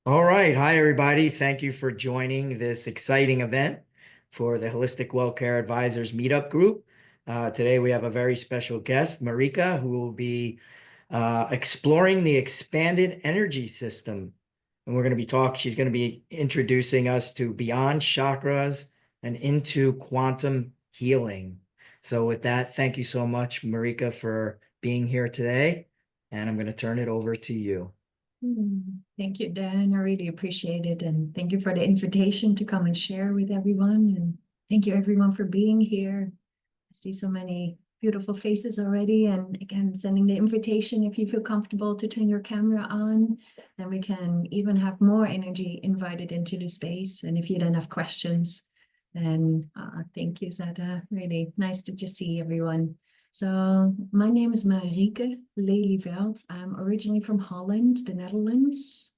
All right. Hi, everybody. Thank you for joining this exciting event for the Holistic WellCare Advisors Meetup Group. Today, we have a very special guest, Marieke, who will be exploring the expanded energy system. And she's going to be introducing us to beyond chakras and into quantum healing. So with that, thank you so much, Marieke, for being here today. And I'm going to turn it over to you. Thank you, Dan. I really appreciate it. And thank you for the invitation to come and share with everyone. And thank you, everyone, for being here. I see so many beautiful faces already. And again, sending the invitation if you feel comfortable to turn your camera on, then we can even have more energy invited into the space. And if you then have questions, then thank you, Zada. Really nice to just see everyone. So my name is Marieke Leliveld. I'm originally from Holland, the Netherlands,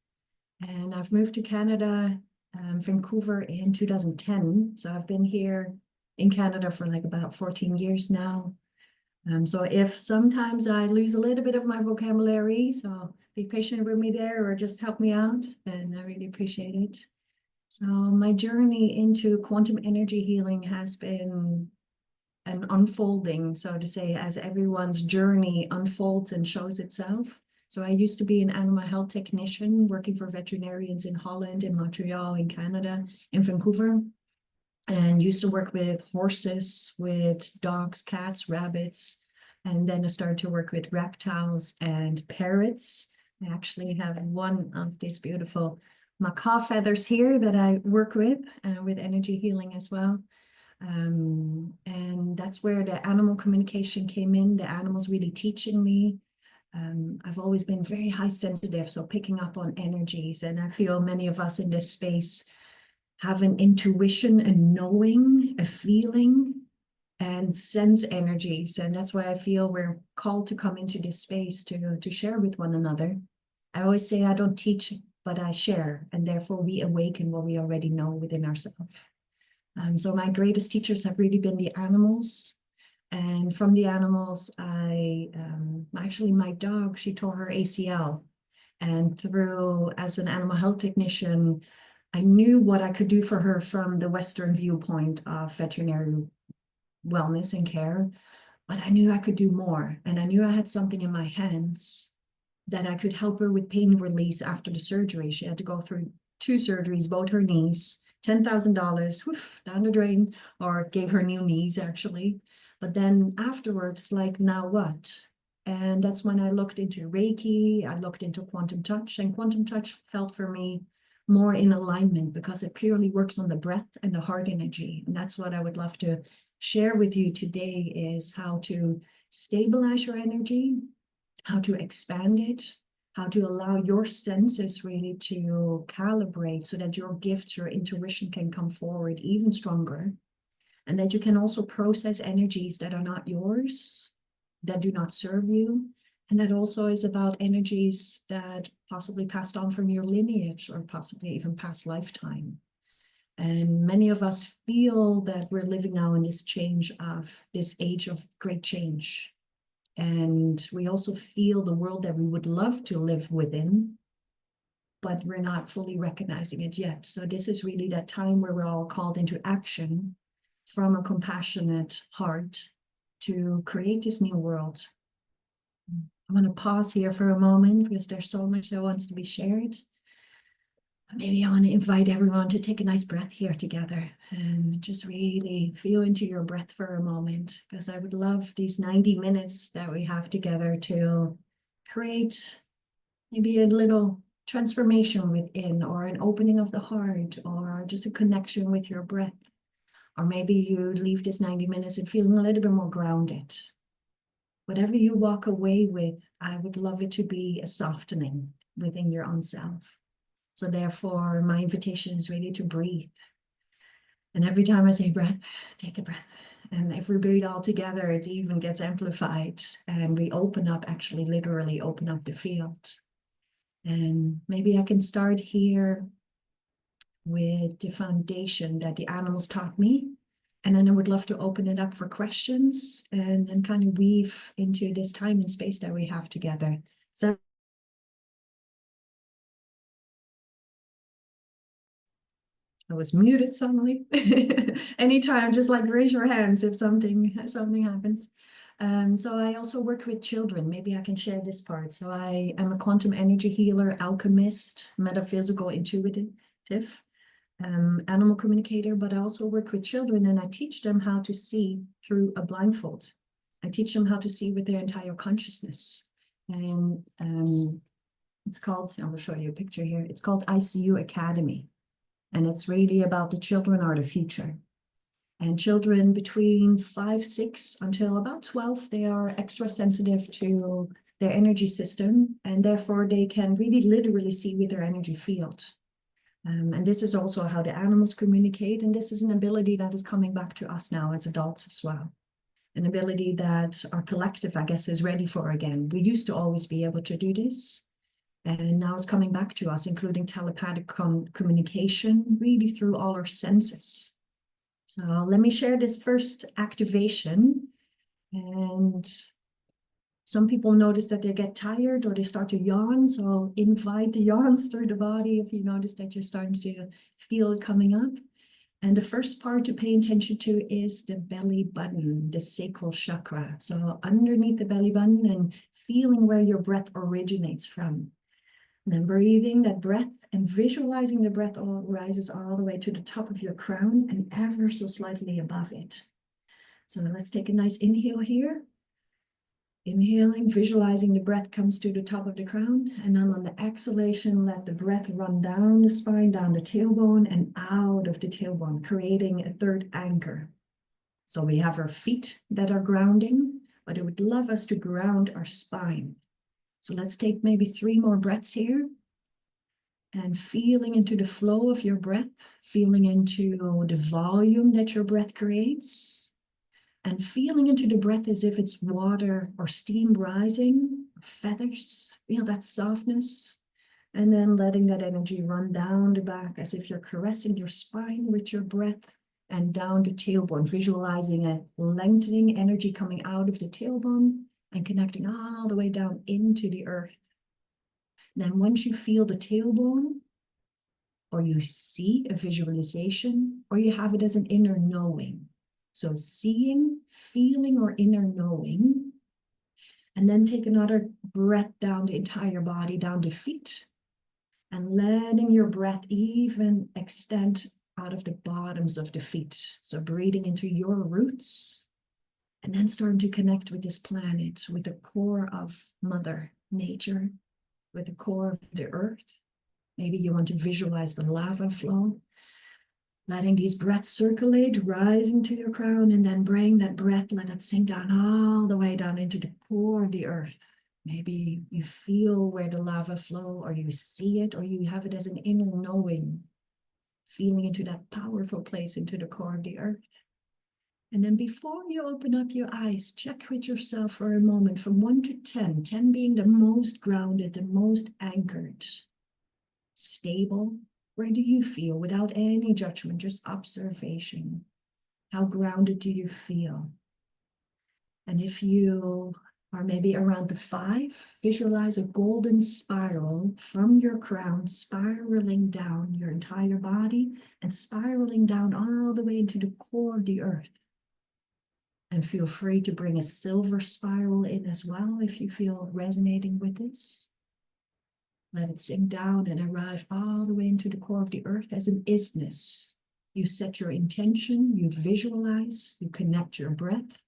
and I've moved to Canada, Vancouver in 2010. So I've been here in Canada for like about 14 years now. So if sometimes I lose a little bit of my vocabulary, so be patient with me there or just help me out, then I really appreciate it. So my journey into quantum energy healing has been an unfolding, so to say, as everyone's journey unfolds and shows itself. So I used to be an animal health technician working for veterinarians in Holland, in Montreal, in Canada, in Vancouver, and used to work with horses, with dogs, cats, rabbits. And then I started to work with reptiles and parrots. I actually have one of these beautiful macaw feathers here that I work with energy healing as well. And that's where the animal communication came in, the animals really teaching me. I've always been very high sensitive, so picking up on energies. And I feel many of us in this space have an intuition, a knowing, a feeling, and sense energies. And that's why I feel we're called to come into this space to share with one another. I always say I don't teach, but I share, and therefore we awaken what we already know within ourselves. So my greatest teachers have really been the animals. And from the animals, actually, my dog, she tore her ACL. And through, as an animal health technician, I knew what I could do for her from the Western viewpoint of veterinary wellness and care, but I knew I could do more. And I knew I had something in my hands that I could help her with pain release after the surgery. She had to go through two surgeries, both her knees, $10,000 down the drain, or gave her new knees actually. But then afterwards, like, now what? And that's when I looked into Reiki, I looked into quantum touch, and quantum touch felt for me more in alignment because it purely works on the breath and the heart energy. And that's what I would love to share with you today, is how to stabilize your energy, how to expand it, how to allow your senses really to calibrate so that your gifts, your intuition can come forward even stronger, and that you can also process energies that are not yours, that do not serve you. And that also is about energies that possibly passed on from your lineage or possibly even past lifetime. And many of us feel that we're living now in this change of this age of great change. And we also feel the world that we would love to live within, but we're not fully recognizing it yet. So this is really that time where we're all called into action from a compassionate heart to create this new world. I'm going to pause here for a moment because there's so much that wants to be shared. Maybe I want to invite everyone to take a nice breath here together and just really feel into your breath for a moment, because I would love these 90 minutes that we have together to create maybe a little transformation within, or an opening of the heart, or just a connection with your breath. Or maybe you leave this 90 minutes and feeling a little bit more grounded. Whatever you walk away with, I would love it to be a softening within your own self. So therefore, my invitation is really to breathe. And every time I say breath, take a breath. And if we breathe all together, it even gets amplified. And we open up, actually, literally open up the field. And maybe I can start here with the foundation that the animals taught me. And then I would love to open it up for questions and kind of weave into this time and space that we have together. So I was muted suddenly. Anytime, just like raise your hands if something happens. So I also work with children. Maybe I can share this part. So I am a quantum energy healer, alchemist, metaphysical intuitive, animal communicator, but I also work with children and I teach them how to see through a blindfold. I teach them how to see with their entire consciousness. And it's called, I'll show you a picture here. It's called ICU Academy. And it's really about the children are the future. And children between 5, 6 until about 12, they are extra sensitive to their energy system. And therefore they can really literally see with their energy field. And this is also how the animals communicate. And this is an ability that is coming back to us now as adults as well. An ability that our collective, I guess, is ready for again. We used to always be able to do this. And now it's coming back to us, including telepathic communication, really through all our senses. So let me share this first activation. And some people notice that they get tired or they start to yawn. So invite the yawns through the body if you notice that you're starting to feel it coming up. And the first part to pay attention to is the belly button, the sacral chakra. So underneath the belly button and feeling where your breath originates from. And then breathing that breath and visualizing the breath rises all the way to the top of your crown and ever so slightly above it. So let's take a nice inhale here. Inhaling, visualizing the breath comes to the top of the crown. And then on the exhalation, let the breath run down the spine, down the tailbone and out of the tailbone, creating a third anchor. So we have our feet that are grounding, but it would love us to ground our spine. So let's take maybe 3 more breaths here. And feeling into the flow of your breath, feeling into the volume that your breath creates. And feeling into the breath as if it's water or steam rising, feathers, feel that softness. And then letting that energy run down the back as if you're caressing your spine with your breath and down the tailbone, visualizing a lengthening energy coming out of the tailbone and connecting all the way down into the earth. And then once you feel the tailbone, or you see a visualization, or you have it as an inner knowing. So seeing, feeling, or inner knowing. And then take another breath down the entire body, down the feet. And letting your breath even extend out of the bottoms of the feet. So breathing into your roots. And then starting to connect with this planet, with the core of Mother Nature, with the core of the earth. Maybe you want to visualize the lava flow. Letting these breaths circulate, rising to your crown, and then bring that breath, let it sink down all the way down into the core of the earth. Maybe you feel where the lava flow, or you see it, or you have it as an inner knowing, feeling into that powerful place, into the core of the earth. And then before you open up your eyes, check with yourself for a moment from 1 to 10, 10 being the most grounded, the most anchored, stable. Where do you feel without any judgment, just observation? How grounded do you feel? And if you are maybe around the 5, visualize a golden spiral from your crown, spiraling down your entire body and spiraling down all the way into the core of the earth. And feel free to bring a silver spiral in as well if you feel resonating with this. Let it sink down and arrive all the way into the core of the earth as an isness. You set your intention, you visualize, you connect your breath,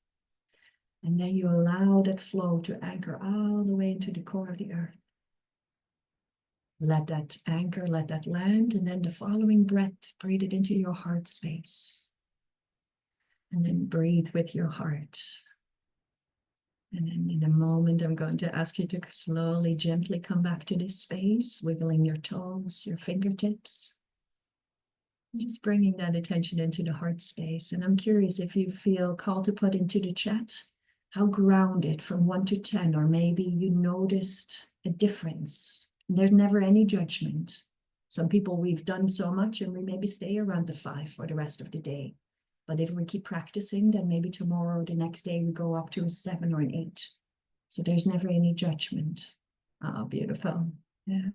and then you allow that flow to anchor all the way into the core of the earth. Let that anchor, let that land, and then the following breath, breathe it into your heart space. And then breathe with your heart. And then in a moment, I'm going to ask you to slowly, gently come back to this space, wiggling your toes, your fingertips. Just bringing that attention into the heart space. And I'm curious if you feel called to put into the chat how grounded from 1 to 10, or maybe you noticed a difference. There's never any judgment. Some people, we've done so much and we maybe stay around the 5 for the rest of the day. But if we keep practicing, then maybe tomorrow or the next day we go up to a 7 or an 8. So there's never any judgment. Oh, beautiful. Yeah.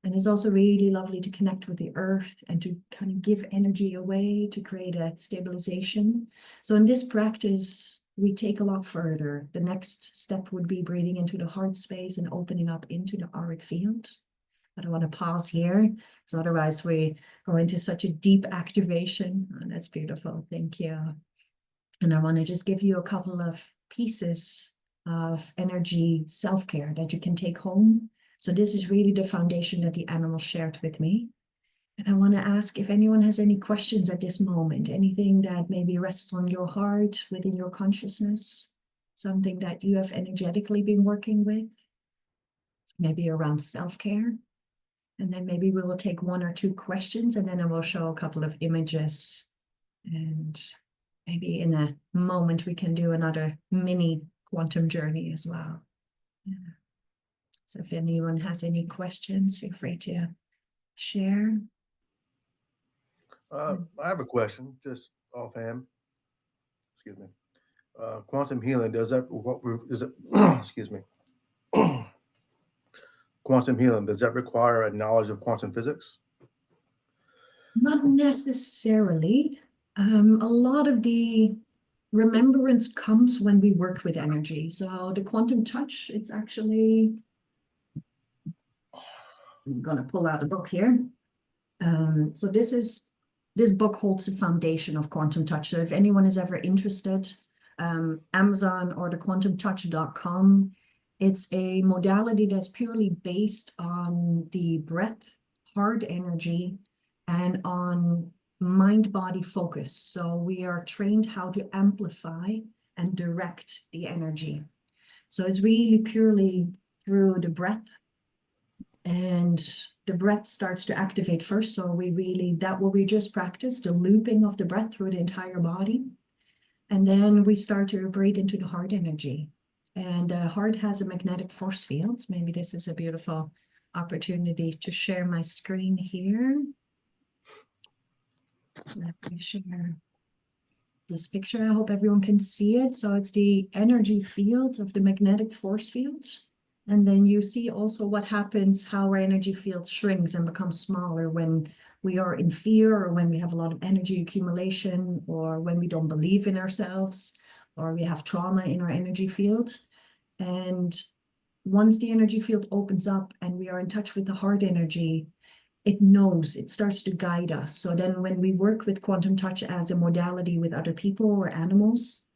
And it's also really lovely to connect with the earth and to kind of give energy away to create a stabilization. So in this practice, we take a lot further. The next step would be breathing into the heart space and opening up into the auric field. But I want to pause here, because otherwise we go into such a deep activation. And that's beautiful. Thank you. And I want to just give you a couple of pieces of energy self-care that you can take home. So this is really the foundation that the animal shared with me. And I want to ask if anyone has any questions at this moment, anything that maybe rests on your heart, within your consciousness, something that you have energetically been working with, maybe around self-care. And then maybe we will take one or two questions, and then I will show a couple of images. And maybe in a moment we can do another mini quantum journey as well. Yeah. So if anyone has any questions, feel free to share. I have a question, just offhand. Excuse me. Quantum healing, does that, what is it, excuse me. Quantum healing, does that require a knowledge of quantum physics? Not necessarily. A lot of the remembrance comes when we work with energy. So the quantum touch, it's actually, I'm going to pull out a book here. So this book holds the foundation of quantum touch. So if anyone is ever interested, Amazon or the quantumtouch.com, it's a modality that's purely based on the breath, heart energy, and on mind-body focus. So we are trained how to amplify and direct the energy. So it's really purely through the breath, and the breath starts to activate first. So that what we just practiced, the looping of the breath through the entire body. And then we start to breathe into the heart energy. And the heart has a magnetic force field. Maybe this is a beautiful opportunity to share my screen here. Let me share this picture. I hope everyone can see it. So it's the energy field of the magnetic force field. And then you see also what happens, how our energy field shrinks and becomes smaller when we are in fear, or when we have a lot of energy accumulation, or when we don't believe in ourselves, or we have trauma in our energy field. And once the energy field opens up and we are in touch with the heart energy, it knows, it starts to guide us. So then when we work with quantum touch as a modality with other people or animals,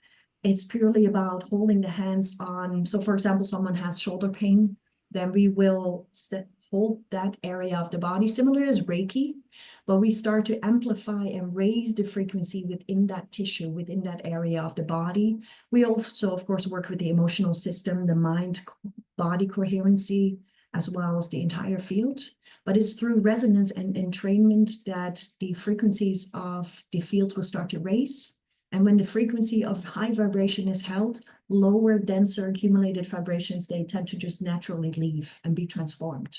it's purely about holding the hands on. So for example, someone has shoulder pain, then we will hold that area of the body, similar as Reiki, but we start to amplify and raise the frequency within that tissue, within that area of the body. We also, of course, work with the emotional system, the mind-body coherency, as well as the entire field. But it's through resonance and entrainment that the frequencies of the field will start to raise. And when the frequency of high vibration is held, lower, denser, accumulated vibrations, they tend to just naturally leave and be transformed.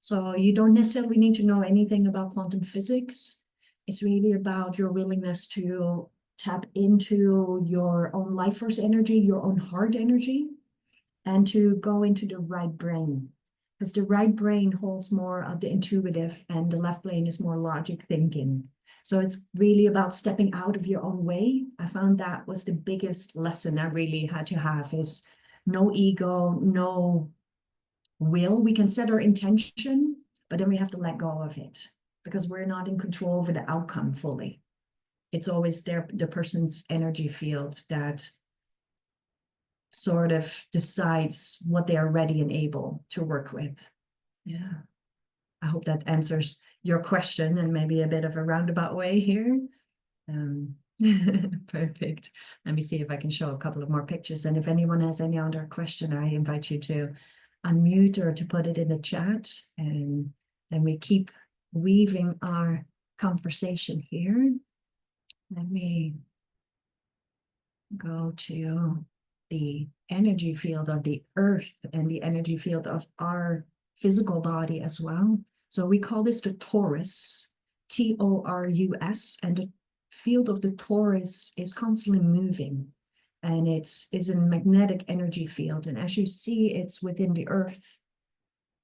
So you don't necessarily need to know anything about quantum physics. It's really about your willingness to tap into your own life force energy, your own heart energy, and to go into the right brain. Because the right brain holds more of the intuitive, and the left brain is more logic thinking. So it's really about stepping out of your own way. I found that was the biggest lesson I really had to have, is no ego, no will. We can set our intention, but then we have to let go of it, because we're not in control over the outcome fully. It's always the person's energy field that sort of decides what they are ready and able to work with. Yeah. I hope that answers your question in maybe a bit of a roundabout way here. Perfect. Let me see if I can show a couple of more pictures. And if anyone has any other question, I invite you to unmute or to put it in the chat. And then we keep weaving our conversation here. Let me go to the energy field of the earth and the energy field of our physical body as well. So we call this the torus, T-O-R-U-S, and the field of the torus is constantly moving, and is a magnetic energy field. And as you see, it's within the earth.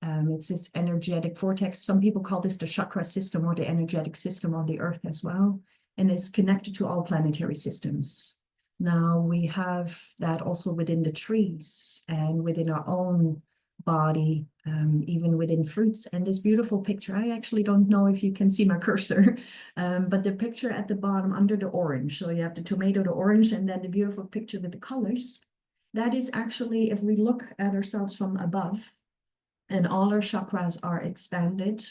It's this energetic vortex. Some people call this the chakra system or the energetic system of the earth as well. And it's connected to all planetary systems. Now we have that also within the trees and within our own body, even within fruits. And this beautiful picture, I actually don't know if you can see my cursor, but the picture at the bottom under the orange. So you have the tomato, the orange, and then the beautiful picture with the colors. That is actually, if we look at ourselves from above, and all our chakras are expanded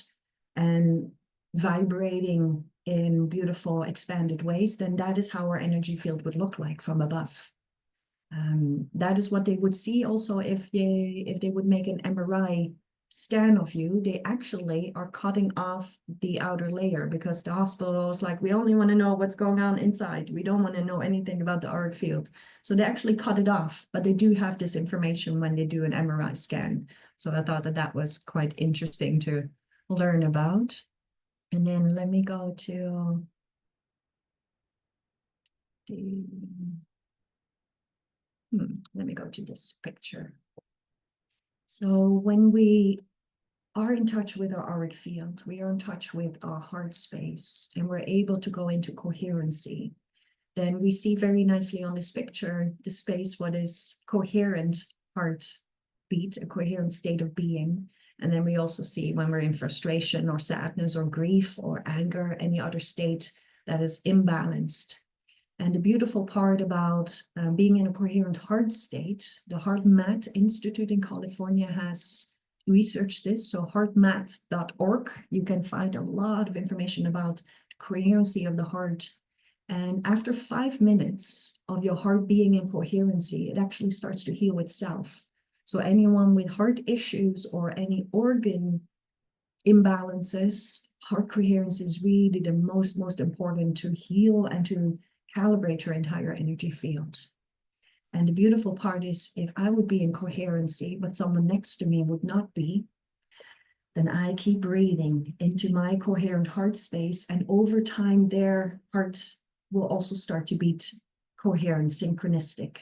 and vibrating in beautiful expanded ways, then that is how our energy field would look like from above. That is what they would see also if they would make an MRI scan of you. They actually are cutting off the outer layer, because the hospital is like, we only want to know what's going on inside. We don't want to know anything about the auric field. So they actually cut it off, but they do have this information when they do an MRI scan. So I thought that that was quite interesting to learn about. And then let me go to the, let me go to this picture. So when we are in touch with our auric field, we are in touch with our heart space, and we're able to go into coherency. Then we see very nicely on this picture, the space, what is coherent heartbeat, a coherent state of being. And then we also see when we're in frustration or sadness or grief or anger, any other state that is imbalanced. And the beautiful part about being in a coherent heart state, the HeartMath Institute in California has researched this. So heartmath.org, you can find a lot of information about the coherency of the heart. And after 5 minutes of your heart being in coherency, it actually starts to heal itself. So anyone with heart issues or any organ imbalances, heart coherence is really the most important to heal and to calibrate your entire energy field. And the beautiful part is, if I would be in coherency, but someone next to me would not be, then I keep breathing into my coherent heart space, and over time their hearts will also start to beat coherent, synchronistic.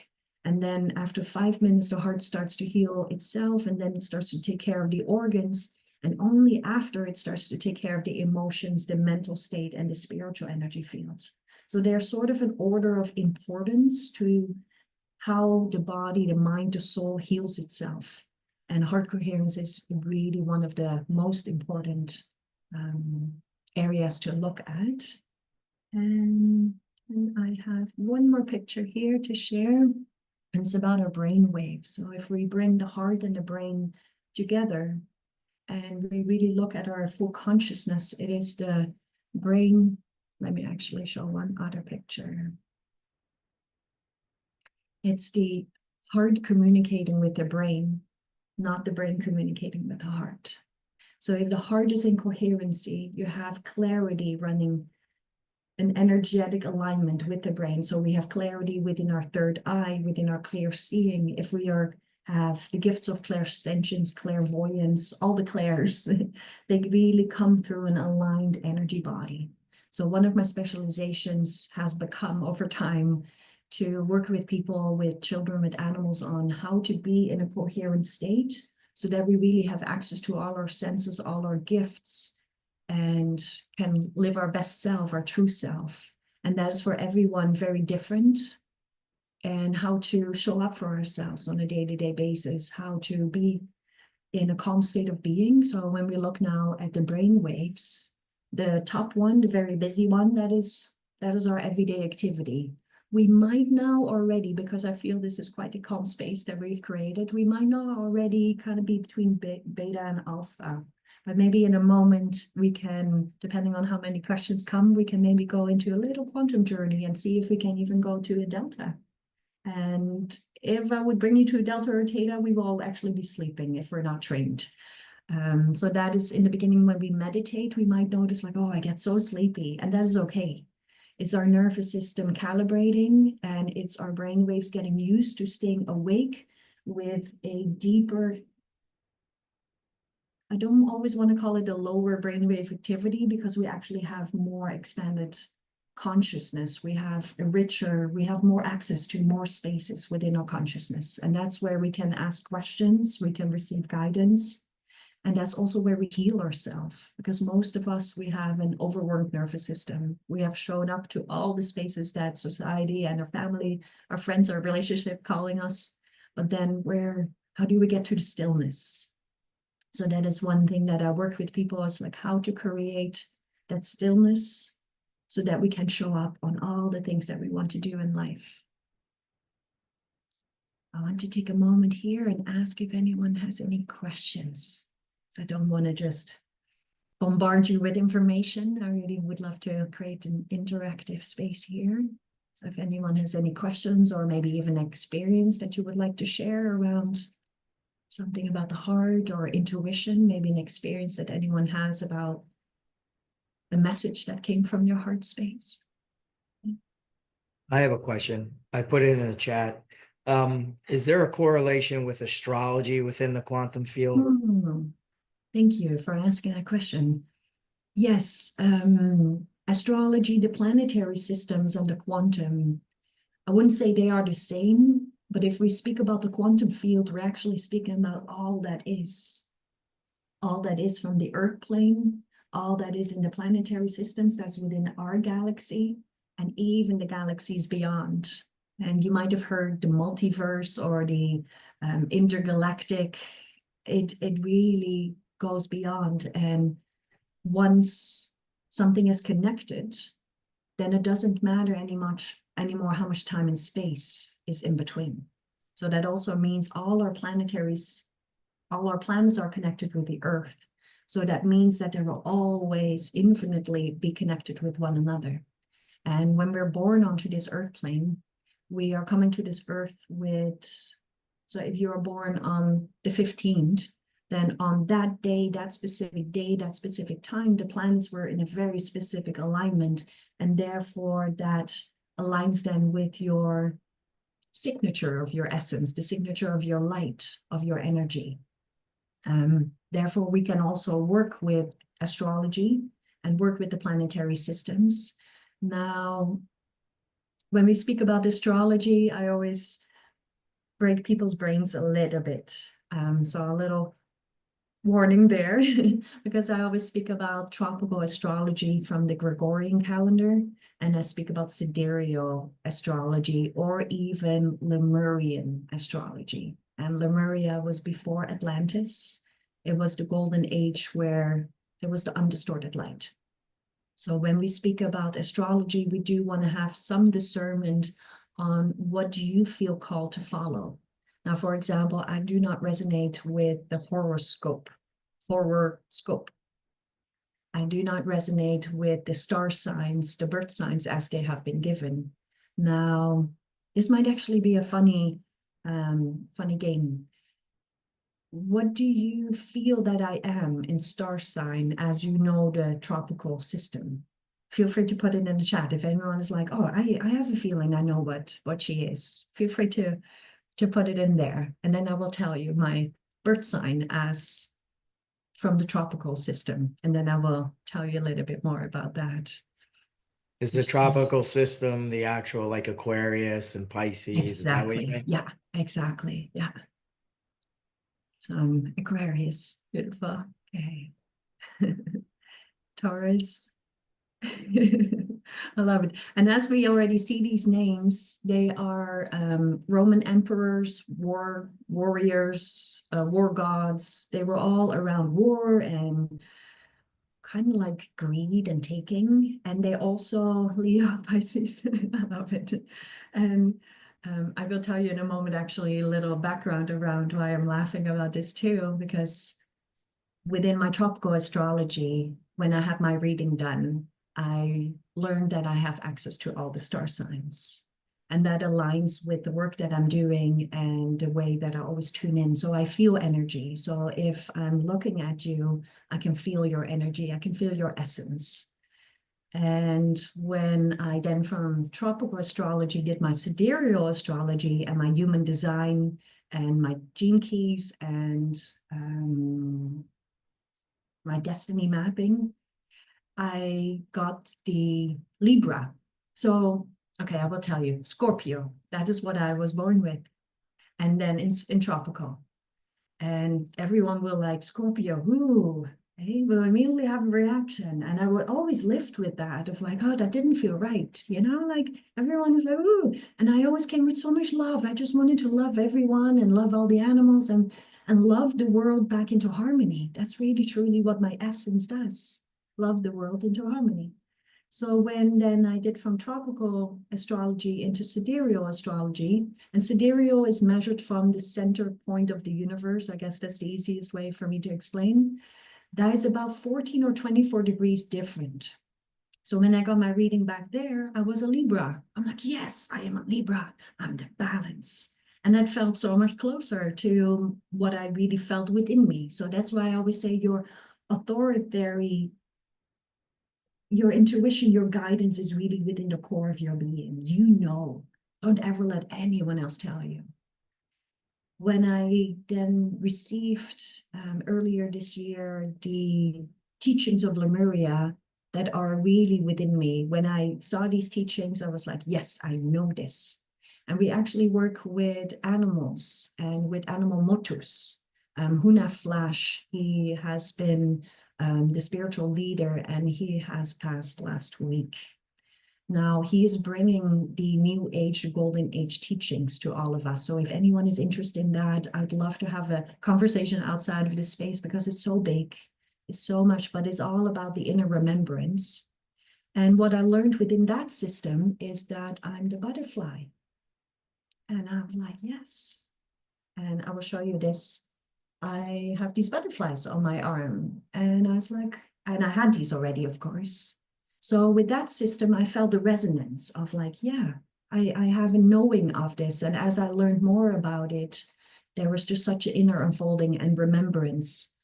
And then after 5 minutes, the heart starts to heal itself, and then it starts to take care of the organs. And only after it starts to take care of the emotions, the mental state, and the spiritual energy field. So they're sort of an order of importance to how the body, the mind, the soul heals itself. And heart coherence is really one of the most important areas to look at. And I have one more picture here to share. And it's about our brain waves. So if we bring the heart and the brain together, and we really look at our full consciousness, it is the brain. Let me actually show one other picture. It's the heart communicating with the brain, not the brain communicating with the heart. So if the heart is in coherency, you have clarity running, an energetic alignment with the brain. So we have clarity within our third eye, within our clear seeing. If we have the gifts of clairsentience, clairvoyance, all the clairs, they really come through an aligned energy body. So one of my specializations has become over time to work with people, with children, with animals, on how to be in a coherent state so that we really have access to all our senses, all our gifts, and can live our best self, our true self. And that is for everyone very different. And how to show up for ourselves on a day-to-day basis, how to be in a calm state of being. So when we look now at the brain waves, the top one, the very busy one, that is our everyday activity. We might now already, because I feel this is quite a calm space that we've created, we might now already kind of be between beta and alpha. But maybe in a moment we can, depending on how many questions come, we can maybe go into a little quantum journey and see if we can even go to a delta. And if I would bring you to a delta or theta, we will all actually be sleeping if we're not trained. So that is in the beginning when we meditate, we might notice like, oh, I get so sleepy, and that is okay. It's our nervous system calibrating, and it's our brain waves getting used to staying awake with a deeper, I don't always want to call it a lower brainwave activity, because we actually have more expanded consciousness. We have more access to more spaces within our consciousness. And that's where we can ask questions, we can receive guidance. And that's also where we heal ourselves, because most of us, we have an overworked nervous system. We have shown up to all the spaces that society and our family, our friends, our relationship calling us. But then how do we get to the stillness? So that is one thing that I work with people, is like how to create that stillness so that we can show up on all the things that we want to do in life. I want to take a moment here and ask if anyone has any questions. So I don't want to just bombard you with information. I really would love to create an interactive space here. So if anyone has any questions or maybe even experience that you would like to share around something about the heart or intuition, maybe an experience that anyone has about a message that came from your heart space. I have a question. I put it in the chat. Is there a correlation with astrology within the quantum field? Thank you for asking that question. Yes, astrology, the planetary systems, and the quantum, I wouldn't say they are the same, but if we speak about the quantum field, we're actually speaking about all that is from the Earth plane, all that is in the planetary systems that's within our galaxy, and even the galaxies beyond. And you might have heard the multiverse or the intergalactic. It really goes beyond. And once something is connected, then it doesn't matter anymore how much time and space is in between. So that also means all our planets are connected with the Earth. So that means that they will always infinitely be connected with one another. And when we're born onto this Earth plane, we are coming to this Earth so if you are born on the 15th, then on that day, that specific time, the planets were in a very specific alignment. And therefore that aligns then with your signature of your essence, the signature of your light, of your energy. Therefore, we can also work with astrology and work with the planetary systems. Now, when we speak about astrology, I always break people's brains a little bit. So a little warning there, because I always speak about tropical astrology from the Gregorian calendar, and I speak about sidereal astrology or even Lemurian astrology. And Lemuria was before Atlantis. It was the golden age where there was the undistorted light. So when we speak about astrology, we do want to have some discernment on what do you feel called to follow. Now, for example, I do not resonate with the horoscope. I do not resonate with the star signs, the birth signs as they have been given. Now, this might actually be a funny game. What do you feel that I am in star sign as you know the tropical system? Feel free to put it in the chat. If anyone is like, oh, I have a feeling I know what she is. Feel free to put it in there. And then I will tell you my birth sign as from the tropical system. And then I will tell you a little bit more about that. Is the tropical system the actual like Aquarius and Pisces? Exactly. Is that what you mean? Yeah, exactly. Yeah. So Aquarius, beautiful. Okay. Taurus. I love it. And as we already see these names, they are Roman emperors, warriors, war gods. They were all around war and kind of like greed and taking. And they also, Leo, Pisces, I love it. And I will tell you in a moment, actually, a little background around why I'm laughing about this too, because within my tropical astrology, when I had my reading done, I learned that I have access to all the star signs. And that aligns with the work that I'm doing and the way that I always tune in. So I feel energy. So if I'm looking at you, I can feel your energy. I can feel your essence. And when I then from tropical astrology did my sidereal astrology and my human design and my gene keys and my destiny mapping, I got the Libra. So, okay, I will tell you, Scorpio, that is what I was born with. And then in tropical. And everyone will like, Scorpio, ooh, they will immediately have a reaction. And I would always lift with that of like, oh, that didn't feel right. You know, like everyone is like, ooh. And I always came with so much love. I just wanted to love everyone and love all the animals and love the world back into harmony. That's really truly what my essence does. Love the world into harmony. So when then I did from tropical astrology into sidereal astrology, and sidereal is measured from the center point of the universe. I guess that's the easiest way for me to explain. That is about 14 or 24 degrees different. So when I got my reading back there, I was a Libra. I'm like, yes, I am a Libra. I'm the balance. And that felt so much closer to what I really felt within me. So that's why I always say your authority, your intuition, your guidance is really within the core of your being. You know, don't ever let anyone else tell you. When I then received earlier this year the teachings of Lemuria that are really within me, when I saw these teachings, I was like, yes, I know this. And we actually work with animals and with animal motus. Huna Flash, he has been the spiritual leader, and he has passed last week. Now he is bringing the new age, the golden age teachings to all of us. So if anyone is interested in that, I'd love to have a conversation outside of this space because it's so big, it's so much, but it's all about the inner remembrance. And what I learned within that system is that I'm the butterfly. And I'm like, yes. And I will show you this. I have these butterflies on my arm. And I was like, and I had these already, of course. So with that system, I felt the resonance of like, yeah, I have a knowing of this. And as I learned more about it, there was just such an inner unfolding and remembrance.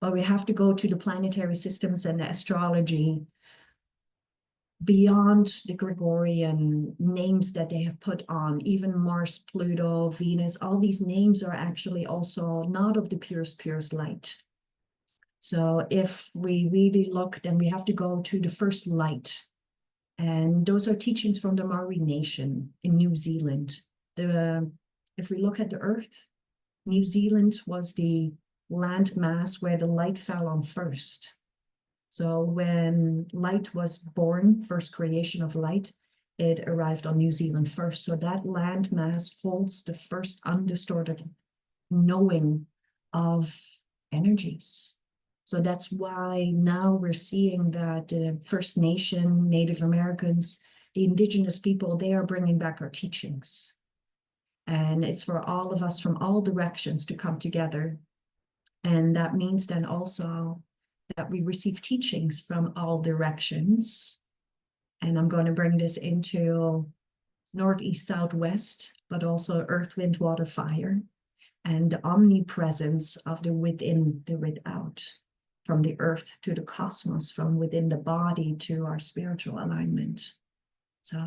But we have to go to the planetary systems and the astrology beyond the Gregorian names that they have put on, even Mars, Pluto, Venus, all these names are actually also not of the purest light. So if we really look, then we have to go to the first light. And those are teachings from the Maori Nation in New Zealand. If we look at the Earth, New Zealand was the land mass where the light fell on first. So when light was born, first creation of light, it arrived on New Zealand first. So that land mass holds the first undistorted knowing of energies. So that's why now we're seeing that First Nation, Native Americans, the indigenous people, they are bringing back our teachings. And it's for all of us from all directions to come together. And that means then also that we receive teachings from all directions. And I'm going to bring this into northeast, southwest, but also earth, wind, water, fire, and the omnipresence of the within, the without, from the earth to the cosmos, from within the body to our spiritual alignment. So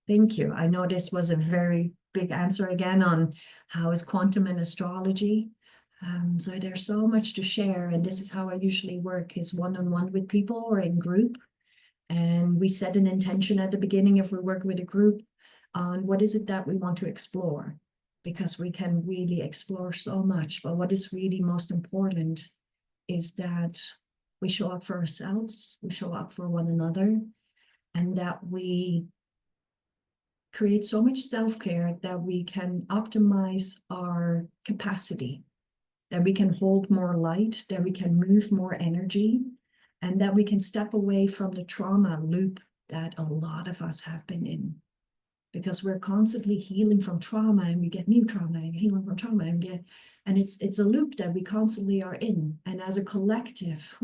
thank you. I know this was a very big answer again on how is quantum and astrology. So there's so much to share, and this is how I usually work, is one-on-one with people or in group. And we set an intention at the beginning if we work with a group on what is it that we want to explore, because we can really explore so much. But what is really most important is that we show up for ourselves, we show up for one another, and that we create so much self-care that we can optimize our capacity, that we can hold more light, that we can move more energy, and that we can step away from the trauma loop that a lot of us have been in. Because we're constantly healing from trauma, and we get new trauma, and healing from trauma, and it's a loop that we constantly are in. And as a collective,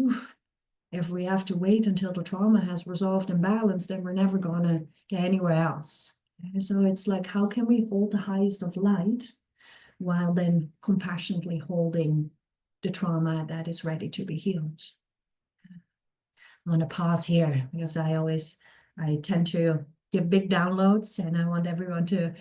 if we have to wait until the trauma has resolved and balanced, then we're never gonna get anywhere else. And so it's like, how can we hold the highest of light while then compassionately holding the trauma that is ready to be healed? I'm going to pause here because I tend to give big downloads, and I want everyone to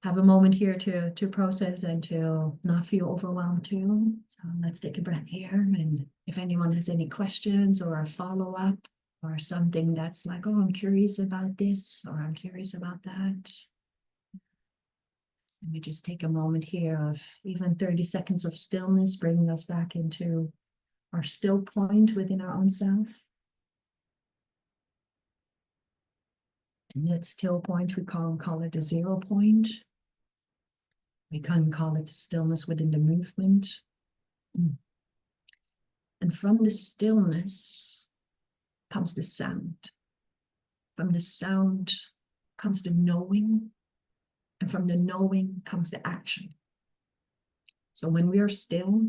have a moment here to process and to not feel overwhelmed too. So let's take a breath here. And if anyone has any questions or a follow-up or something that's like, oh, I'm curious about this, or I'm curious about that. And we just take a moment here of even 30 seconds of stillness, bringing us back into our still point within our own self. And that still point, we call it a 0 point. We can call it stillness within the movement. And from the stillness comes the sound. From the sound comes the knowing. And from the knowing comes the action. So when we are still,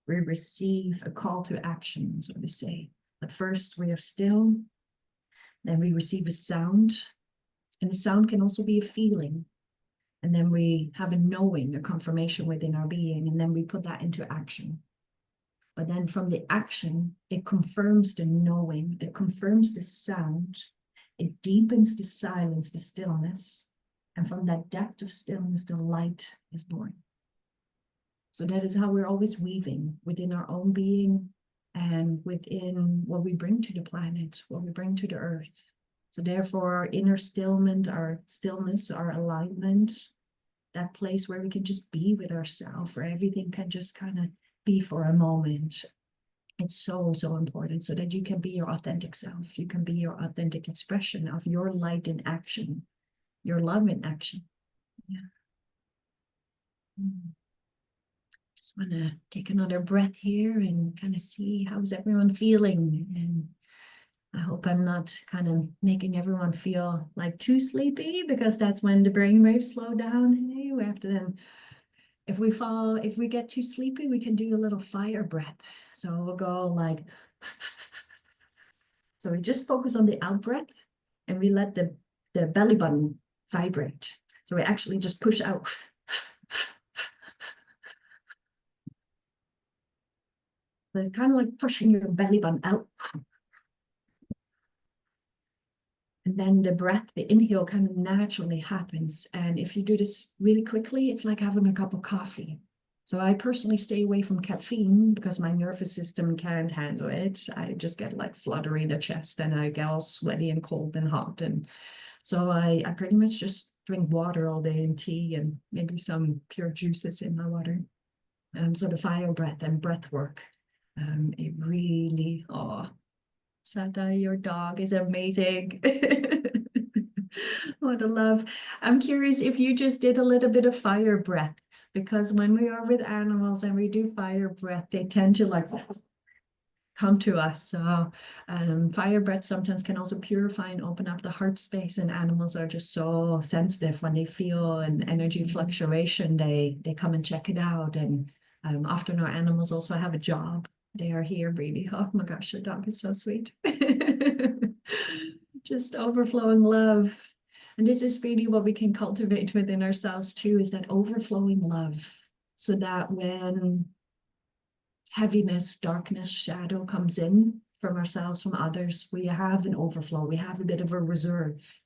we receive a call to action, so we say. But first we are still, then we receive a sound. And the sound can also be a feeling. And then we have a knowing, a confirmation within our being, and then we put that into action. But then from the action, it confirms the knowing, it confirms the sound, it deepens the silence, the stillness. And from that depth of stillness, the light is born. So that is how we're always weaving within our own being and within what we bring to the planet, what we bring to the earth. So therefore, our inner stillment, our stillness, our alignment, that place where we can just be with ourselves, where everything can just kind of be for a moment. It's so, so important so that you can be your authentic self. You can be your authentic expression of your light in action, your love in action. Yeah. Just want to take another breath here and kind of see how's everyone feeling. And I hope I'm not kind of making everyone feel like too sleepy, because that's when the brainwaves slow down. Hey, we have to then, if we get too sleepy, we can do a little fire breath. So we'll go like, so we just focus on the out breath and we let the belly button vibrate. So we actually just push out. So it's kind of like pushing your belly button out. And then the breath, the inhale kind of naturally happens. And if you do this really quickly, it's like having a cup of coffee. So I personally stay away from caffeine because my nervous system can't handle it. I just get like fluttery in the chest and I get all sweaty and cold and hot. And so I pretty much just drink water all day and tea and maybe some pure juices in my water. So the fire breath and breath work, it really, Sada, your dog is amazing. What a love. I'm curious if you just did a little bit of fire breath, because when we are with animals and we do fire breath, they tend to like come to us. So fire breath sometimes can also purify and open up the heart space, and animals are just so sensitive when they feel an energy fluctuation, they come and check it out. And often our animals also have a job. They are here really. Oh my gosh, your dog is so sweet. Just overflowing love. And this is really what we can cultivate within ourselves too, is that overflowing love. So that when heaviness, darkness, shadow comes in from ourselves, from others, we have an overflow, we have a bit of a reserve.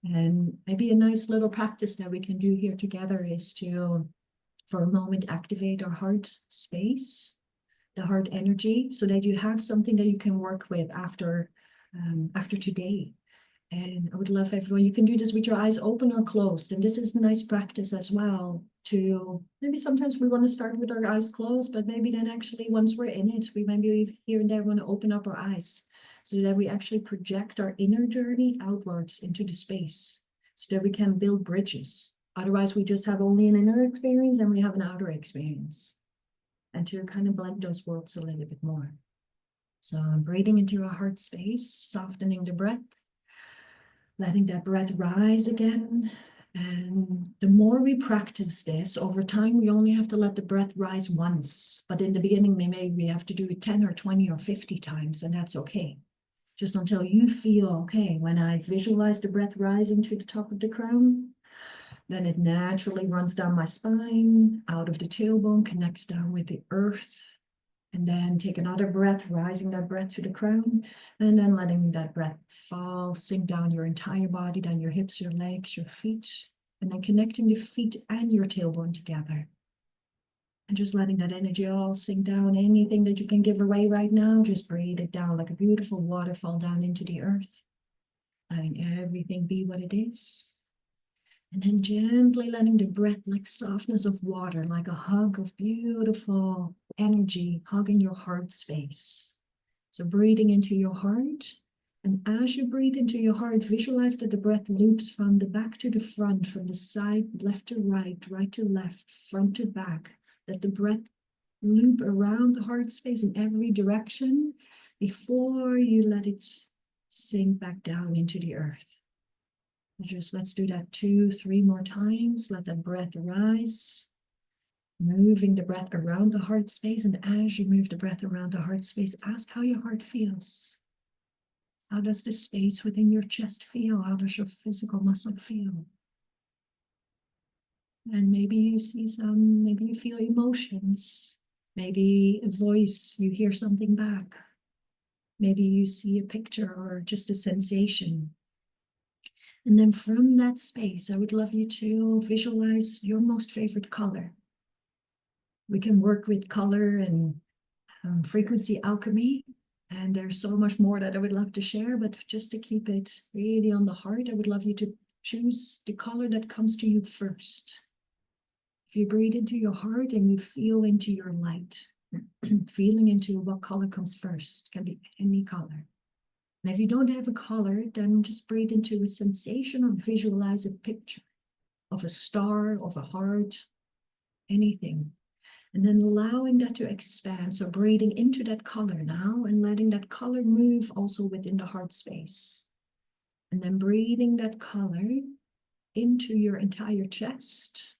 And maybe a nice little practice that we can do here together is to, for a moment, activate our heart space, the heart energy, so that you have something that you can work with after today. And I would love everyone, you can do this with your eyes open or closed. And this is a nice practice as well to, maybe sometimes we want to start with our eyes closed, but maybe then actually once we're in it, we maybe here and there want to open up our eyes so that we actually project our inner journey outwards into the space so that we can build bridges. Otherwise, we just have only an inner experience and we have an outer experience. And to kind of blend those worlds a little bit more. So breathing into your heart space, softening the breath, letting that breath rise again. And the more we practice this, over time, we only have to let the breath rise once. But in the beginning, maybe we have to do it 10 or 20 or 50 times, and that's okay. Just until you feel, okay, when I visualize the breath rising to the top of the crown, then it naturally runs down my spine, out of the tailbone, connects down with the earth. And then take another breath, rising that breath to the crown, and then letting that breath fall, sink down your entire body, down your hips, your legs, your feet, and then connecting the feet and your tailbone together. And just letting that energy all sink down. Anything that you can give away right now, just breathe it down like a beautiful waterfall down into the earth. Letting everything be what it is. And then gently letting the breath, like softness of water, like a hug of beautiful energy, hugging your heart space. So breathing into your heart. And as you breathe into your heart, visualize that the breath loops from the back to the front, from the side, left to right, right to left, front to back. Let the breath loop around the heart space in every direction before you let it sink back down into the earth. Just let's do that 2, 3 more times. Let that breath rise, moving the breath around the heart space. And as you move the breath around the heart space, ask how your heart feels. How does the space within your chest feel? How does your physical muscle feel? And maybe you see maybe you feel emotions. Maybe a voice, you hear something back. Maybe you see a picture or just a sensation. And then from that space, I would love you to visualize your most favorite color. We can work with color and frequency alchemy. And there's so much more that I would love to share, but just to keep it really on the heart, I would love you to choose the color that comes to you first. If you breathe into your heart and you feel into your light, feeling into what color comes first, can be any color. And if you don't have a color, then just breathe into a sensation or visualize a picture of a star, of a heart, anything. And then allowing that to expand. So breathing into that color now and letting that color move also within the heart space. And then breathing that color into your entire chest.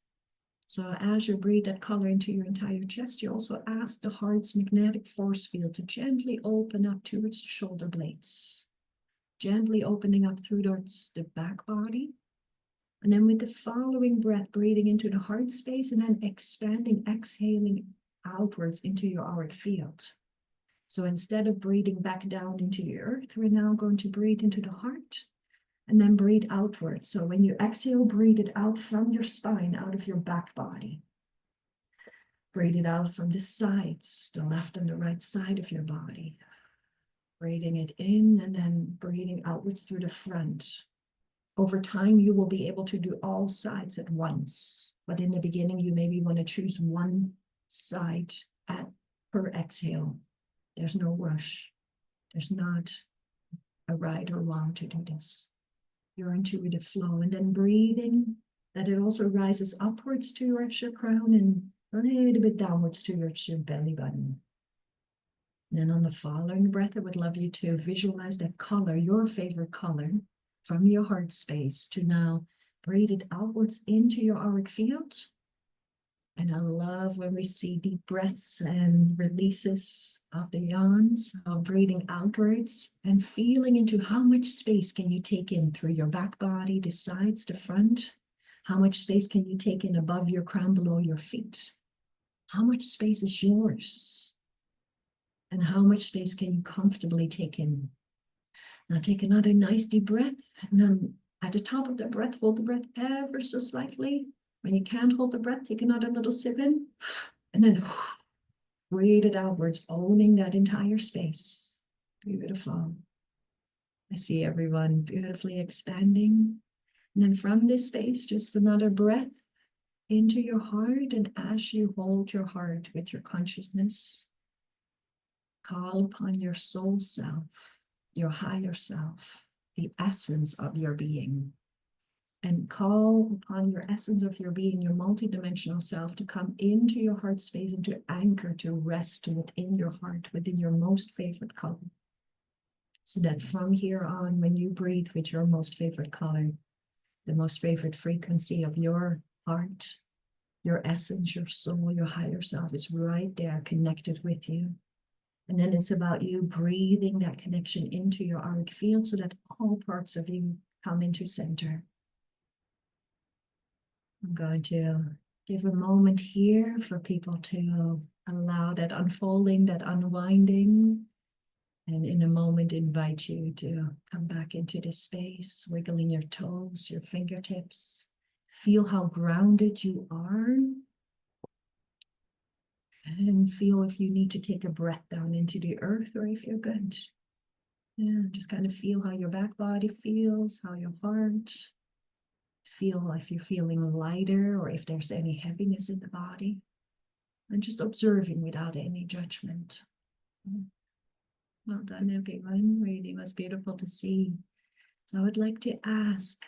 So as you breathe that color into your entire chest, you also ask the heart's magnetic force field to gently open up towards the shoulder blades. Gently opening up through the back body. And then with the following breath, breathing into the heart space and then expanding, exhaling outwards into your auric field. So instead of breathing back down into the earth, we're now going to breathe into the heart and then breathe outwards. So when you exhale, breathe it out from your spine, out of your back body. Breathe it out from the sides, the left and the right side of your body. Breathing it in and then breathing outwards through the front. Over time, you will be able to do all sides at once. But in the beginning, you maybe want to choose one side per exhale. There's no rush. There's not a right or wrong to do this. Your intuitive flow. And then breathing, that it also rises upwards towards your crown and a little bit downwards towards your belly button. And then on the following breath, I would love you to visualize that color, your favorite color, from your heart space to now breathe it outwards into your auric field. And I love when we see deep breaths and releases of the yawns, of breathing outwards and feeling into how much space can you take in through your back body, the sides, the front. How much space can you take in above your crown, below your feet? How much space is yours? And how much space can you comfortably take in? Now take another nice deep breath. And then at the top of the breath, hold the breath ever so slightly. When you can't hold the breath, take another little sip in. And then breathe it outwards, owning that entire space. Beautiful. I see everyone beautifully expanding. And then from this space, just another breath into your heart. And as you hold your heart with your consciousness, call upon your soul self, your higher self, the essence of your being, and call upon your essence of your being, your multidimensional self, to come into your heart space and to anchor, to rest within your heart, within your most favorite color. So that from here on, when you breathe with your most favorite color, the most favorite frequency of your heart, your essence, your soul, your higher self is right there connected with you. And then it's about you breathing that connection into your auric field so that all parts of you come into center. I'm going to give a moment here for people to allow that unfolding, that unwinding. And in a moment, invite you to come back into this space, wiggling your toes, your fingertips. Feel how grounded you are. And feel if you need to take a breath down into the earth or if you're good. Yeah, just kind of feel how your back body feels, how your heart, feel if you're feeling lighter or if there's any heaviness in the body. And just observing without any judgment. Well done, everyone. Really was beautiful to see. So I would like to ask,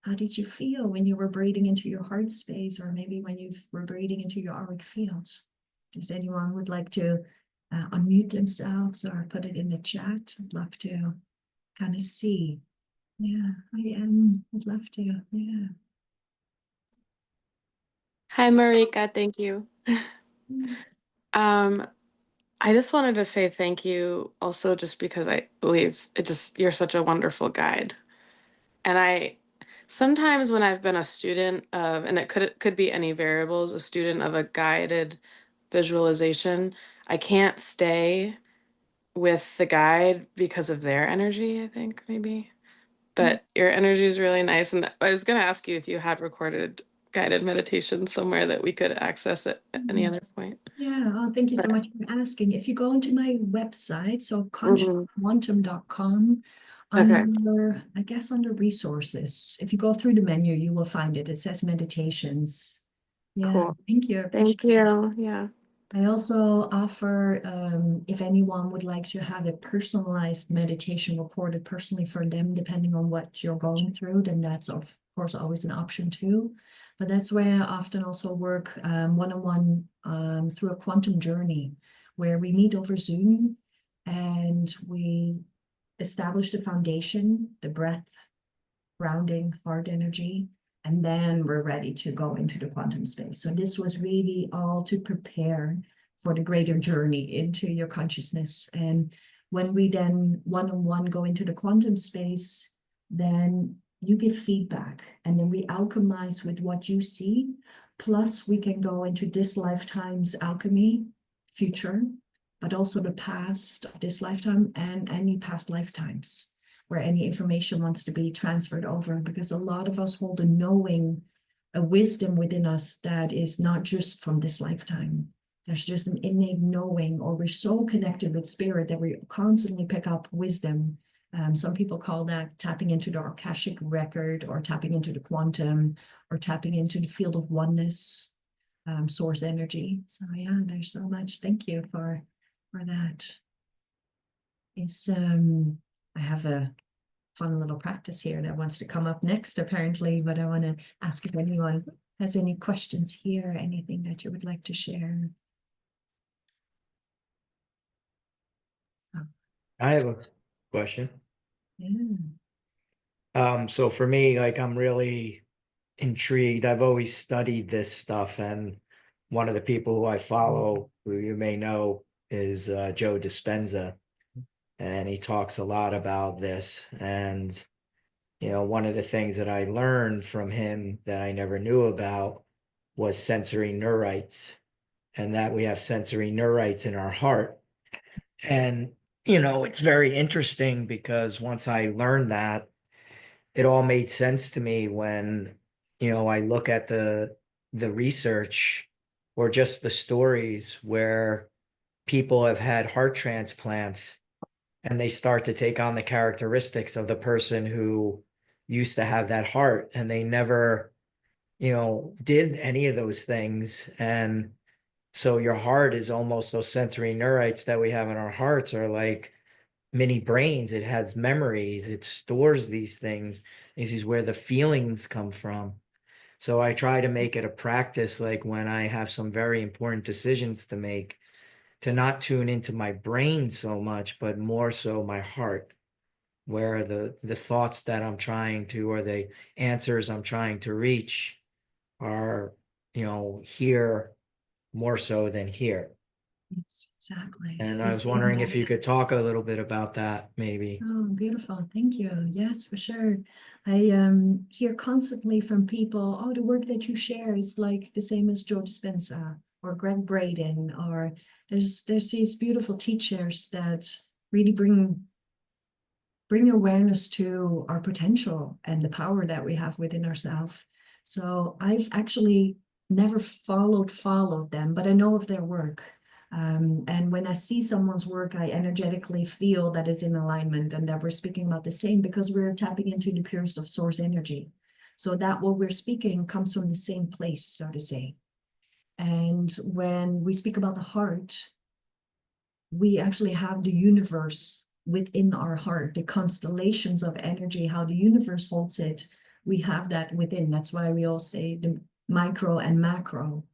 how did you feel when you were breathing into your heart space, or maybe when you were breathing into your auric field? Does anyone would like to unmute themselves or put it in the chat? I'd love to kind of see. Yeah, I am. I'd love to. Yeah. Hi, Marieke. Thank you. Um, I just wanted to say thank you also just because I believe you're such a wonderful guide. And I sometimes when I've been a student of, and it could be any variables, a student of a guided visualization, I can't stay with the guide because of their energy, I think maybe. But your energy is really nice. And I was going to ask you if you had recorded guided meditation somewhere that we could access at any other point. Yeah, oh, thank you so much for asking. If you go into my website, so Mhm. consciousquantum.com, Okay. under, I guess under resources, if you go through the menu, you will find it. It says meditations. Yeah, Cool. thank you. I Thank appreciate it. you. Yeah. I also offer, if anyone would like to have a personalized meditation recorded personally for them, depending on what you're going through, then that's of course always an option too. But that's where I often also work one-on-one through a quantum journey, where we meet over Zoom and we establish the foundation, the breath, grounding, heart energy, and then we're ready to go into the quantum space. So this was really all to prepare for the greater journey into your consciousness. And when we then one-on-one go into the quantum space, then you give feedback and then we alchemize with what you see. Plus we can go into this lifetime's alchemy, future, but also the past of this lifetime and any past lifetimes where any information wants to be transferred over, because a lot of us hold a knowing, a wisdom within us that is not just from this lifetime. There's just an innate knowing, or we're so connected with spirit that we constantly pick up wisdom. Some people call that tapping into the Akashic record, or tapping into the quantum, or tapping into the field of oneness, source energy. So yeah, there's so much. Thank you for that. It's I have a fun little practice here that wants to come up next, apparently, but I want to ask if anyone has any questions here, anything that you would like to share. Oh, I have a question. yeah. So for me, like I'm really intrigued. I've always studied this stuff, and one of the people who I follow, who you may know, is Joe Dispenza, and he talks a lot about this. And one of the things that I learned from him that I never knew about was sensory neurites, and that we have sensory neurites in our heart. And it's very interesting because once I learned that, it all made sense to me when I look at the research or just the stories where people have had heart transplants and they start to take on the characteristics of the person who used to have that heart, and they never did any of those things. And so your heart is almost, those sensory neurites that we have in our hearts are like mini brains. It has memories, it stores these things. This is where the feelings come from. So I try to make it a practice, like when I have some very important decisions to make, to not tune into my brain so much, but more so my heart, where the thoughts that I'm trying to, or the answers I'm trying to reach are here more so than here. Yes, exactly. And I This was wondering if you could talk a little bit about that, maybe. Oh, beautiful. Thank you. Yes, for sure. I hear constantly from people, oh, the work that you share is like the same as Joe Dispenza or Greg Braden, or there's these beautiful teachers that really bring awareness to our potential and the power that we have within ourselves. So I've actually never followed them, but I know of their work. And when I see someone's work, I energetically feel that it's in alignment and that we're speaking about the same, because we're tapping into the purest of source energy. So that what we're speaking comes from the same place, so to say. And when we speak about the heart, we actually have the universe within our heart, the constellations of energy, how the universe holds it. We have that within. That's why we all say the micro and macro.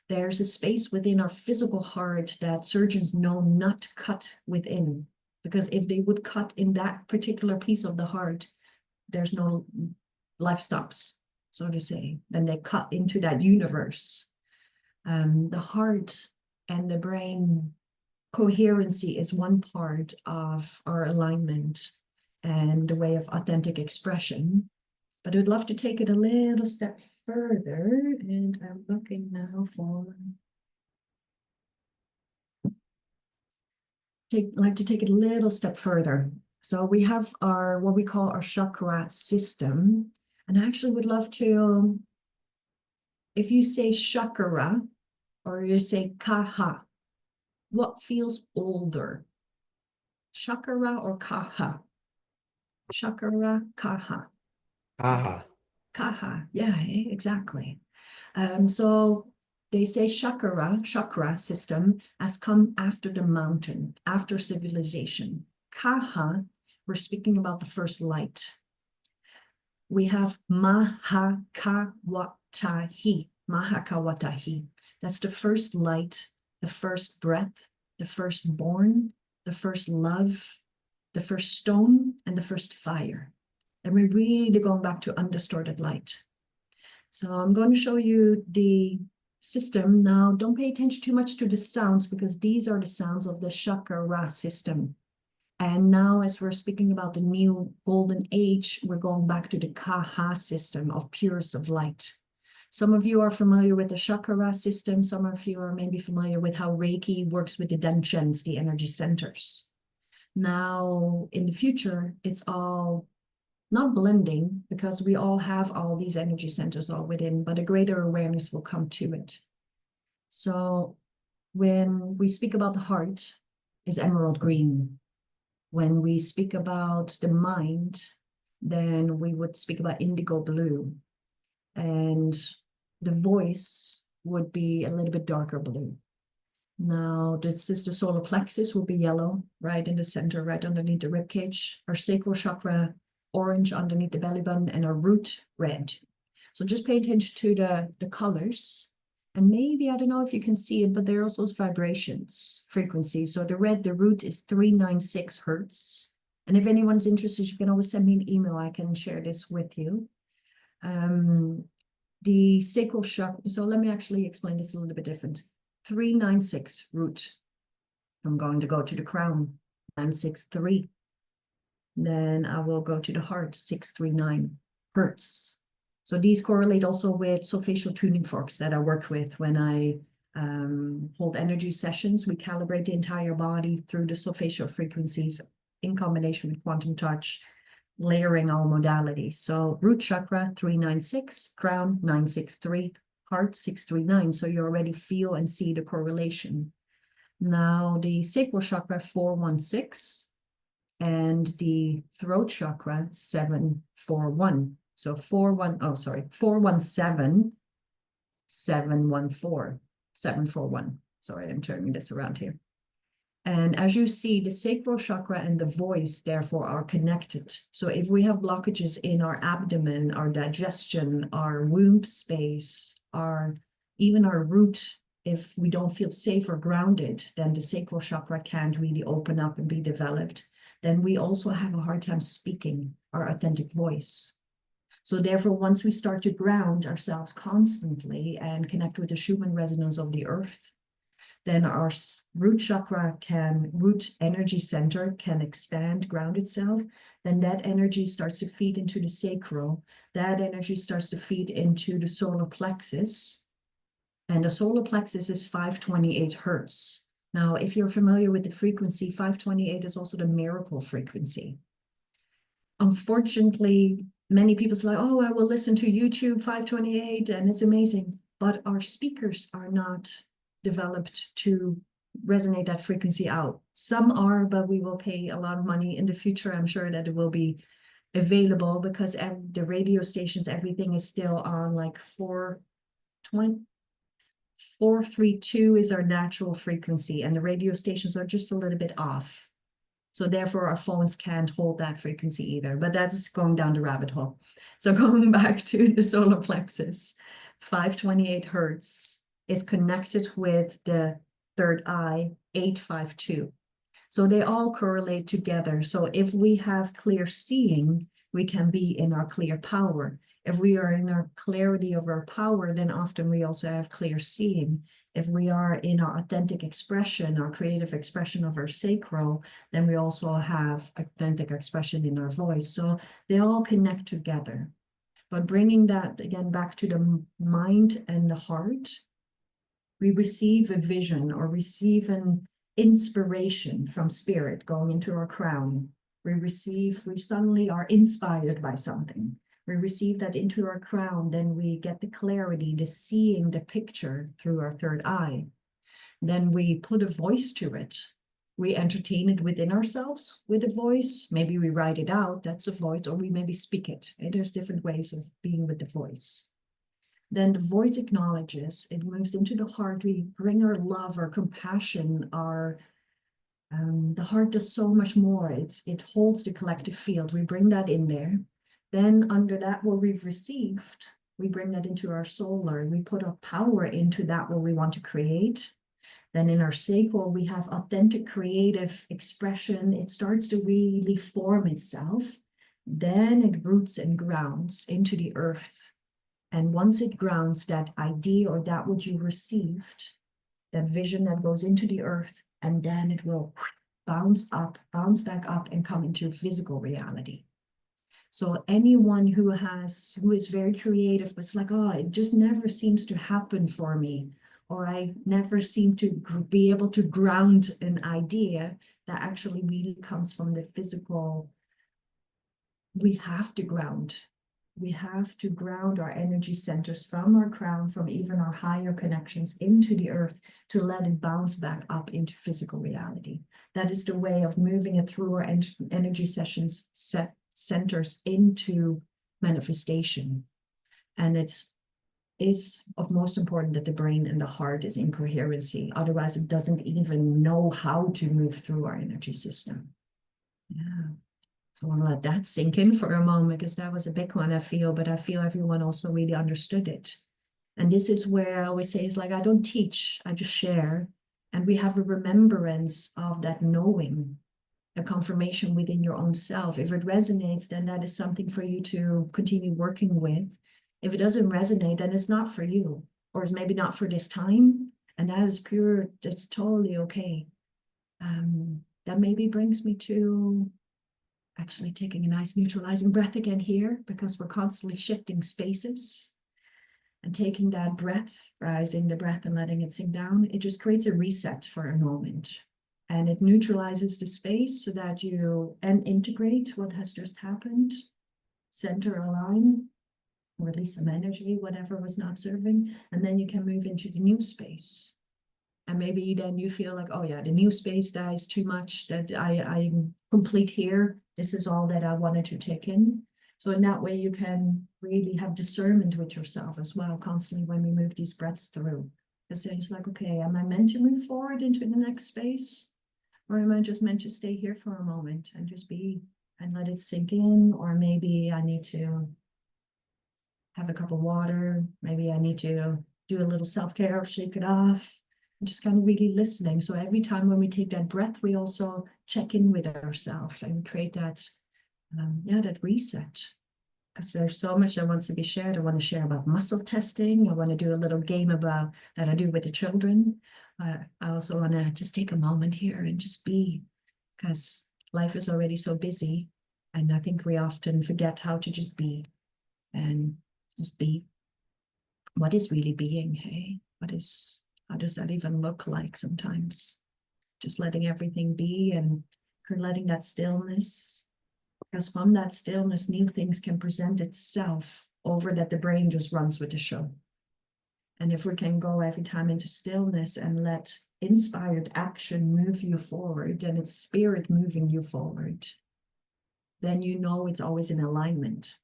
There's a space within our physical heart that surgeons know not to cut within, because if they would cut in that particular piece of the heart, there's no life stops, so to say. Then they cut into that universe. The heart and the brain coherency is one part of our alignment and the way of authentic expression. But I'd love to take it a little step further, and I'm looking now for like to take it a little step further. So we have our what we call our chakra system, and I actually would love to, if you say chakra or you say kaha, what feels older? Chakra or kaha? Chakra, kaha. Aha. Kaha, yeah, exactly. So they say chakra system has come after the mountain, after civilization. Kaha, we're speaking about the first light. We have Mahakawatahi. Mahakawatahi. That's the first light, the first breath, the first born, the first love, the first stone, and the first fire. And we're really going back to undistorted light. So I'm going to show you the system. Now, don't pay attention too much to the sounds, because these are the sounds of the chakra system. And now, as we're speaking about the new golden age, we're going back to the Kaha system of purest of light. Some of you are familiar with the chakra system. Some of you are maybe familiar with how Reiki works with the Denshens, the energy centers. Now, in the future, it's all not blending, because we all have all these energy centers all within, but a greater awareness will come to it. So when we speak about the heart, is emerald green. When we speak about the mind, then we would speak about indigo blue. And the voice would be a little bit darker blue. Now, this is the solar plexus, will be yellow, right in the center, right underneath the rib cage. Our sacral chakra, orange underneath the belly button, and our root, red. So just pay attention to the colors. And maybe, I don't know if you can see it, but there are also vibrations, frequencies. So the red, the root is 396 hertz. And if anyone's interested, you can always send me an email. I can share this with you. The sacral chakra, so let me actually explain this a little bit different. 396 root. I'm going to go to the crown, 963. Then I will go to the heart, 639 hertz. So these correlate also with solfegial tuning forks that I work with when I hold energy sessions. We calibrate the entire body through the solfegial frequencies in combination with quantum touch, layering all modalities. So root chakra, 396, crown, 963, heart, 639. So you already feel and see the correlation. Now the sacral chakra, 416. And the throat chakra, 741. So 417, 714, 741. Sorry, I'm turning this around here. And as you see, the sacral chakra and the voice, therefore, are connected. So if we have blockages in our abdomen, our digestion, our womb space, even our root, if we don't feel safe or grounded, then the sacral chakra can't really open up and be developed. Then we also have a hard time speaking our authentic voice. So therefore, once we start to ground ourselves constantly and connect with the Schumann resonance of the earth, then our root chakra root energy center can expand, ground itself. Then that energy starts to feed into the sacral. That energy starts to feed into the solar plexus. And the solar plexus is 528 hertz. Now, if you're familiar with the frequency, 528 is also the miracle frequency. Unfortunately, many people say, oh, I will listen to YouTube 528 and it's amazing. But our speakers are not developed to resonate that frequency out. Some are, but we will pay a lot of money in the future. I'm sure that it will be available because the radio stations, everything is still on like 432 is our natural frequency, and the radio stations are just a little bit off. So therefore our phones can't hold that frequency either, but that's going down the rabbit hole. So going back to the solar plexus, 528 hertz is connected with the third eye, 852. So they all correlate together. So if we have clear seeing, we can be in our clear power. If we are in our clarity of our power, then often we also have clear seeing. If we are in our authentic expression, our creative expression of our sacral, then we also have authentic expression in our voice. So they all connect together. But bringing that again back to the mind and the heart, we receive a vision or receive an inspiration from spirit going into our crown. We suddenly are inspired by something. We receive that into our crown, then we get the clarity, the seeing the picture through our third eye. Then we put a voice to it. We entertain it within ourselves with a voice. Maybe we write it out, that's a voice, or we maybe speak it. And there's different ways of being with the voice. Then the voice acknowledges, it moves into the heart. We bring our love, our compassion, the heart does so much more. It holds the collective field. We bring that in there. Then under that, what we've received, we bring that into our solar. We put our power into that what we want to create. Then in our sacral, we have authentic creative expression. It starts to really form itself. Then it roots and grounds into the earth. And once it grounds, that idea or that what you received, that vision that goes into the earth, and then it will bounce back up and come into physical reality. So anyone who is very creative, but it's like, oh, it just never seems to happen for me, or I never seem to be able to ground an idea that actually really comes from the physical. We have to ground. We have to ground our energy centers from our crown, from even our higher connections into the earth to let it bounce back up into physical reality. That is the way of moving it through our energy centers into manifestation. And it is of most important that the brain and the heart is in coherency. Otherwise, it doesn't even know how to move through our energy system. Yeah. So I want to let that sink in for a moment, because that was a big one, I feel, but I feel everyone also really understood it. And this is where I always say, it's like, I don't teach, I just share. And we have a remembrance of that knowing, a confirmation within your own self. If it resonates, then that is something for you to continue working with. If it doesn't resonate, then it's not for you, or it's maybe not for this time. And that is pure, that's totally okay. That maybe brings me to actually taking a nice neutralizing breath again here, because we're constantly shifting spaces. And taking that breath, rising the breath and letting it sink down, it just creates a reset for a moment. And it neutralizes the space so that you integrate what has just happened, center, align, release some energy, whatever was not serving, and then you can move into the new space. And maybe then you feel like, oh yeah, the new space, that is too much, that I'm complete here. This is all that I wanted to take in. So in that way, you can really have discernment with yourself as well, constantly when we move these breaths through. Because then it's like, okay, am I meant to move forward into the next space? Or am I just meant to stay here for a moment and just be and let it sink in? Or maybe I need to have a cup of water. Maybe I need to do a little self-care, shake it off. And just kind of really listening. So every time when we take that breath, we also check in with ourselves and create that, that reset. Because there's so much that wants to be shared. I want to share about muscle testing. I want to do a little game about that I do with the children. I also want to just take a moment here and just be, because life is already so busy. And I think we often forget how to just be and just be. What is really being, hey? How does that even look like sometimes? Just letting everything be and letting that stillness, because from that stillness, new things can present itself over that the brain just runs with the show. And if we can go every time into stillness and let inspired action move you forward, then it's spirit moving you forward. then you know it's always in alignment.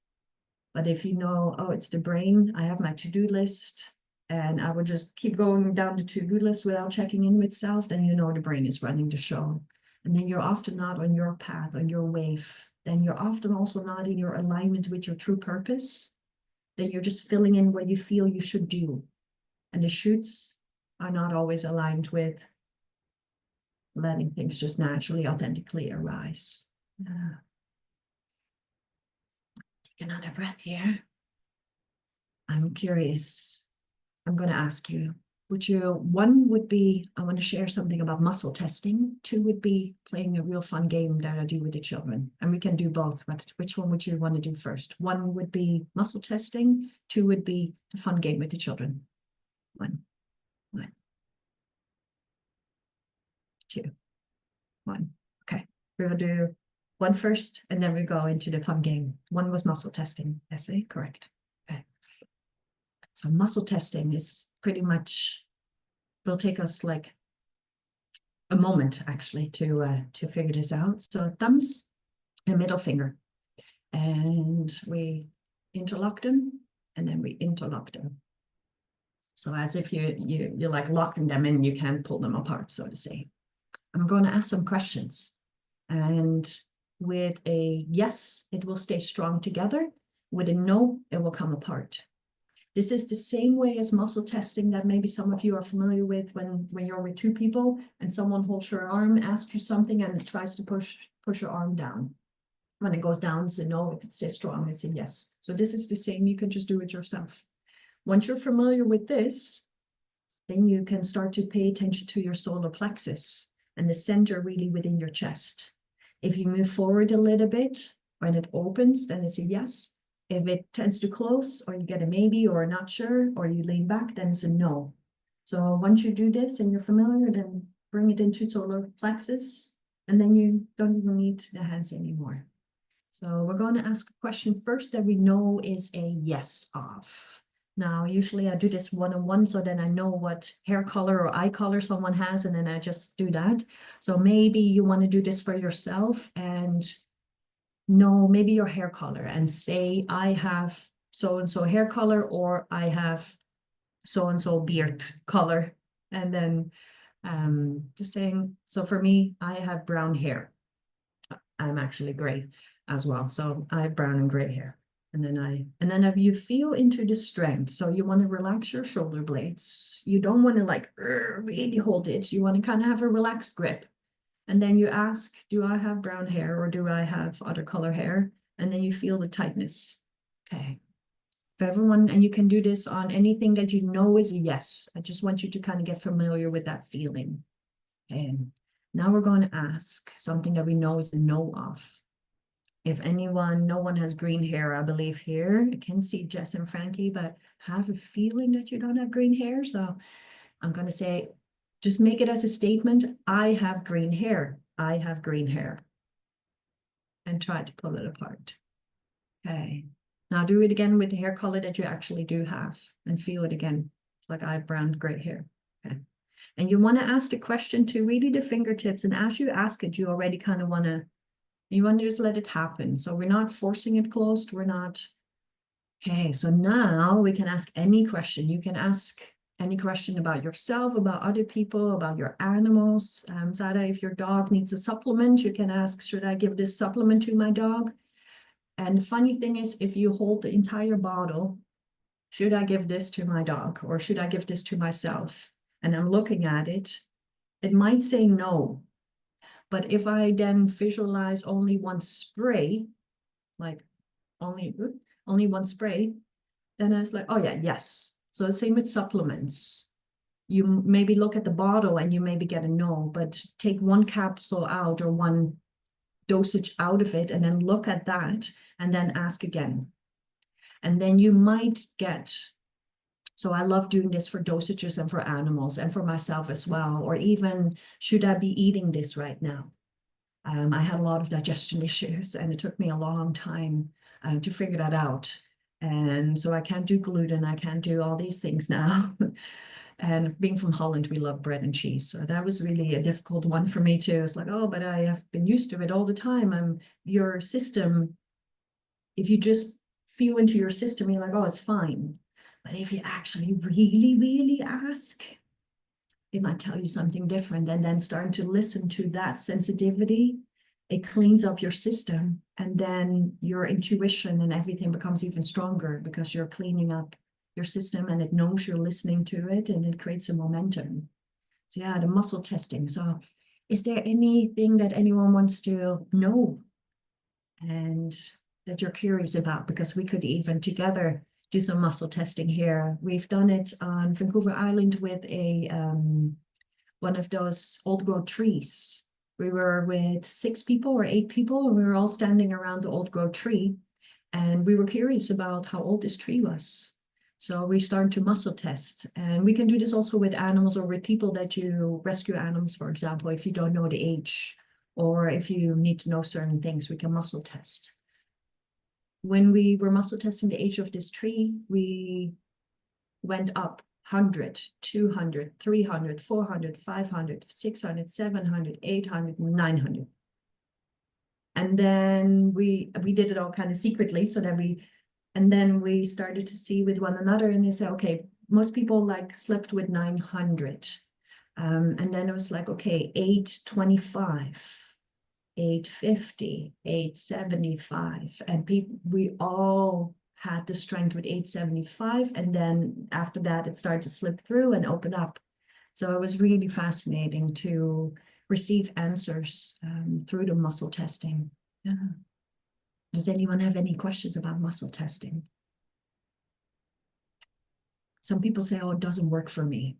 But if you know, oh, it's the brain, I have my to-do list, and I would just keep going down the to-do list without checking in with self, then you know the brain is running the show. And then you're often not on your path, on your wave. Then you're often also not in your alignment with your true purpose. Then you're just filling in what you feel you should do. And the shoulds are not always aligned with letting things just naturally, authentically arise. Take another breath here. I'm curious. I'm going to ask you, one would be, I want to share something about muscle testing. Two would be playing a real fun game that I do with the children. And we can do both, but which one would you want to do first? One would be muscle testing. Two would be a fun game with the children. One, two, one. Okay, we'll do one first, and then we go into the fun game. One was muscle testing. Essay, correct. Okay. So muscle testing is pretty much, will take us like a moment actually to figure this out. So thumbs and middle finger, and we interlock them, and then we interlock them. So as if you're like locking them in, you can't pull them apart, so to say. I'm going to ask some questions, and with a yes, it will stay strong together. With a no, it will come apart. This is the same way as muscle testing that maybe some of you are familiar with when you're with two people and someone holds your arm, asks you something, and tries to push your arm down. When it goes down, it's a no. If it stays strong, it's a yes. So this is the same. You can just do it yourself. Once you're familiar with this, then you can start to pay attention to your solar plexus and the center really within your chest. If you move forward a little bit, when it opens, then it's a yes. If it tends to close, or you get a maybe or a not sure, or you lean back, then it's a no. So once you do this and you're familiar, then bring it into solar plexus, and then you don't even need the hands anymore. So we're going to ask a question first that we know is a yes of. Now, usually I do this one-on-one, so then I know what hair color or eye color someone has, and then I just do that. So maybe you want to do this for yourself and know maybe your hair color and say, I have so-and-so hair color, or I have so-and-so beard color. And then just saying, so for me, I have brown hair. I'm actually gray as well. So I have brown and gray hair. And then if you feel into the strength, so you want to relax your shoulder blades. You don't want to like really hold it. You want to kind of have a relaxed grip. And then you ask, do I have brown hair or do I have other color hair? And then you feel the tightness. Okay. If everyone, and you can do this on anything that you know is a yes. I just want you to kind of get familiar with that feeling. And now we're going to ask something that we know is a no of. If no one has green hair, I believe here. I can see Jess and Frankie, but I have a feeling that you don't have green hair. So I'm going to say, just make it as a statement. I have green hair. I have green hair. And try to pull it apart. Okay. Now do it again with the hair color that you actually do have and feel it again. It's like I have brown, gray hair. Okay. And you want to ask the question to really the fingertips. And as you ask it, you already kind of want to just let it happen. So we're not forcing it closed. We're not. Okay. So now we can ask any question. You can ask any question about yourself, about other people, about your animals. Zara, if your dog needs a supplement, you can ask, should I give this supplement to my dog? And the funny thing is, if you hold the entire bottle, should I give this to my dog or should I give this to myself? And I'm looking at it, it might say no. But if I then visualize only one spray, like only one spray, then I was like, oh yeah, yes. So the same with supplements. You maybe look at the bottle and you maybe get a no, but take one capsule out or one dosage out of it and then look at that and then ask again. And then you might get, so I love doing this for dosages and for animals and for myself as well, or even should I be eating this right now? I had a lot of digestion issues and it took me a long time to figure that out. And so I can't do gluten, I can't do all these things now. And being from Holland, we love bread and cheese. So that was really a difficult one for me too. It's like, oh, but I have been used to it all the time. Your system, if you just feel into your system, you're like, oh, it's fine. But if you actually really, really ask, it might tell you something different. And then starting to listen to that sensitivity, it cleans up your system. And then your intuition and everything becomes even stronger because you're cleaning up your system and it knows you're listening to it and it creates a momentum. So yeah, the muscle testing. So is there anything that anyone wants to know and that you're curious about? Because we could even together do some muscle testing here. We've done it on Vancouver Island with a one of those old growth trees. We were with 6 people or 8 people, and we were all standing around the old growth tree. And we were curious about how old this tree was. So we started to muscle test. And we can do this also with animals or with people that you rescue animals, for example, if you don't know the age or if you need to know certain things, we can muscle test. When we were muscle testing the age of this tree, we went up 100, 200, 300, 400, 500, 600, 700, 800, 900. And then we did it all kind of secretly so that and then we started to see with one another and they said, okay, most people like slept with 900. And then it was like, okay, 825, 850, 875. And we all had the strength with 875. And then after that, it started to slip through and open up. So it was really fascinating to receive answers through the muscle testing. Yeah. Does anyone have any questions about muscle testing? Some people say, oh, it doesn't work for me.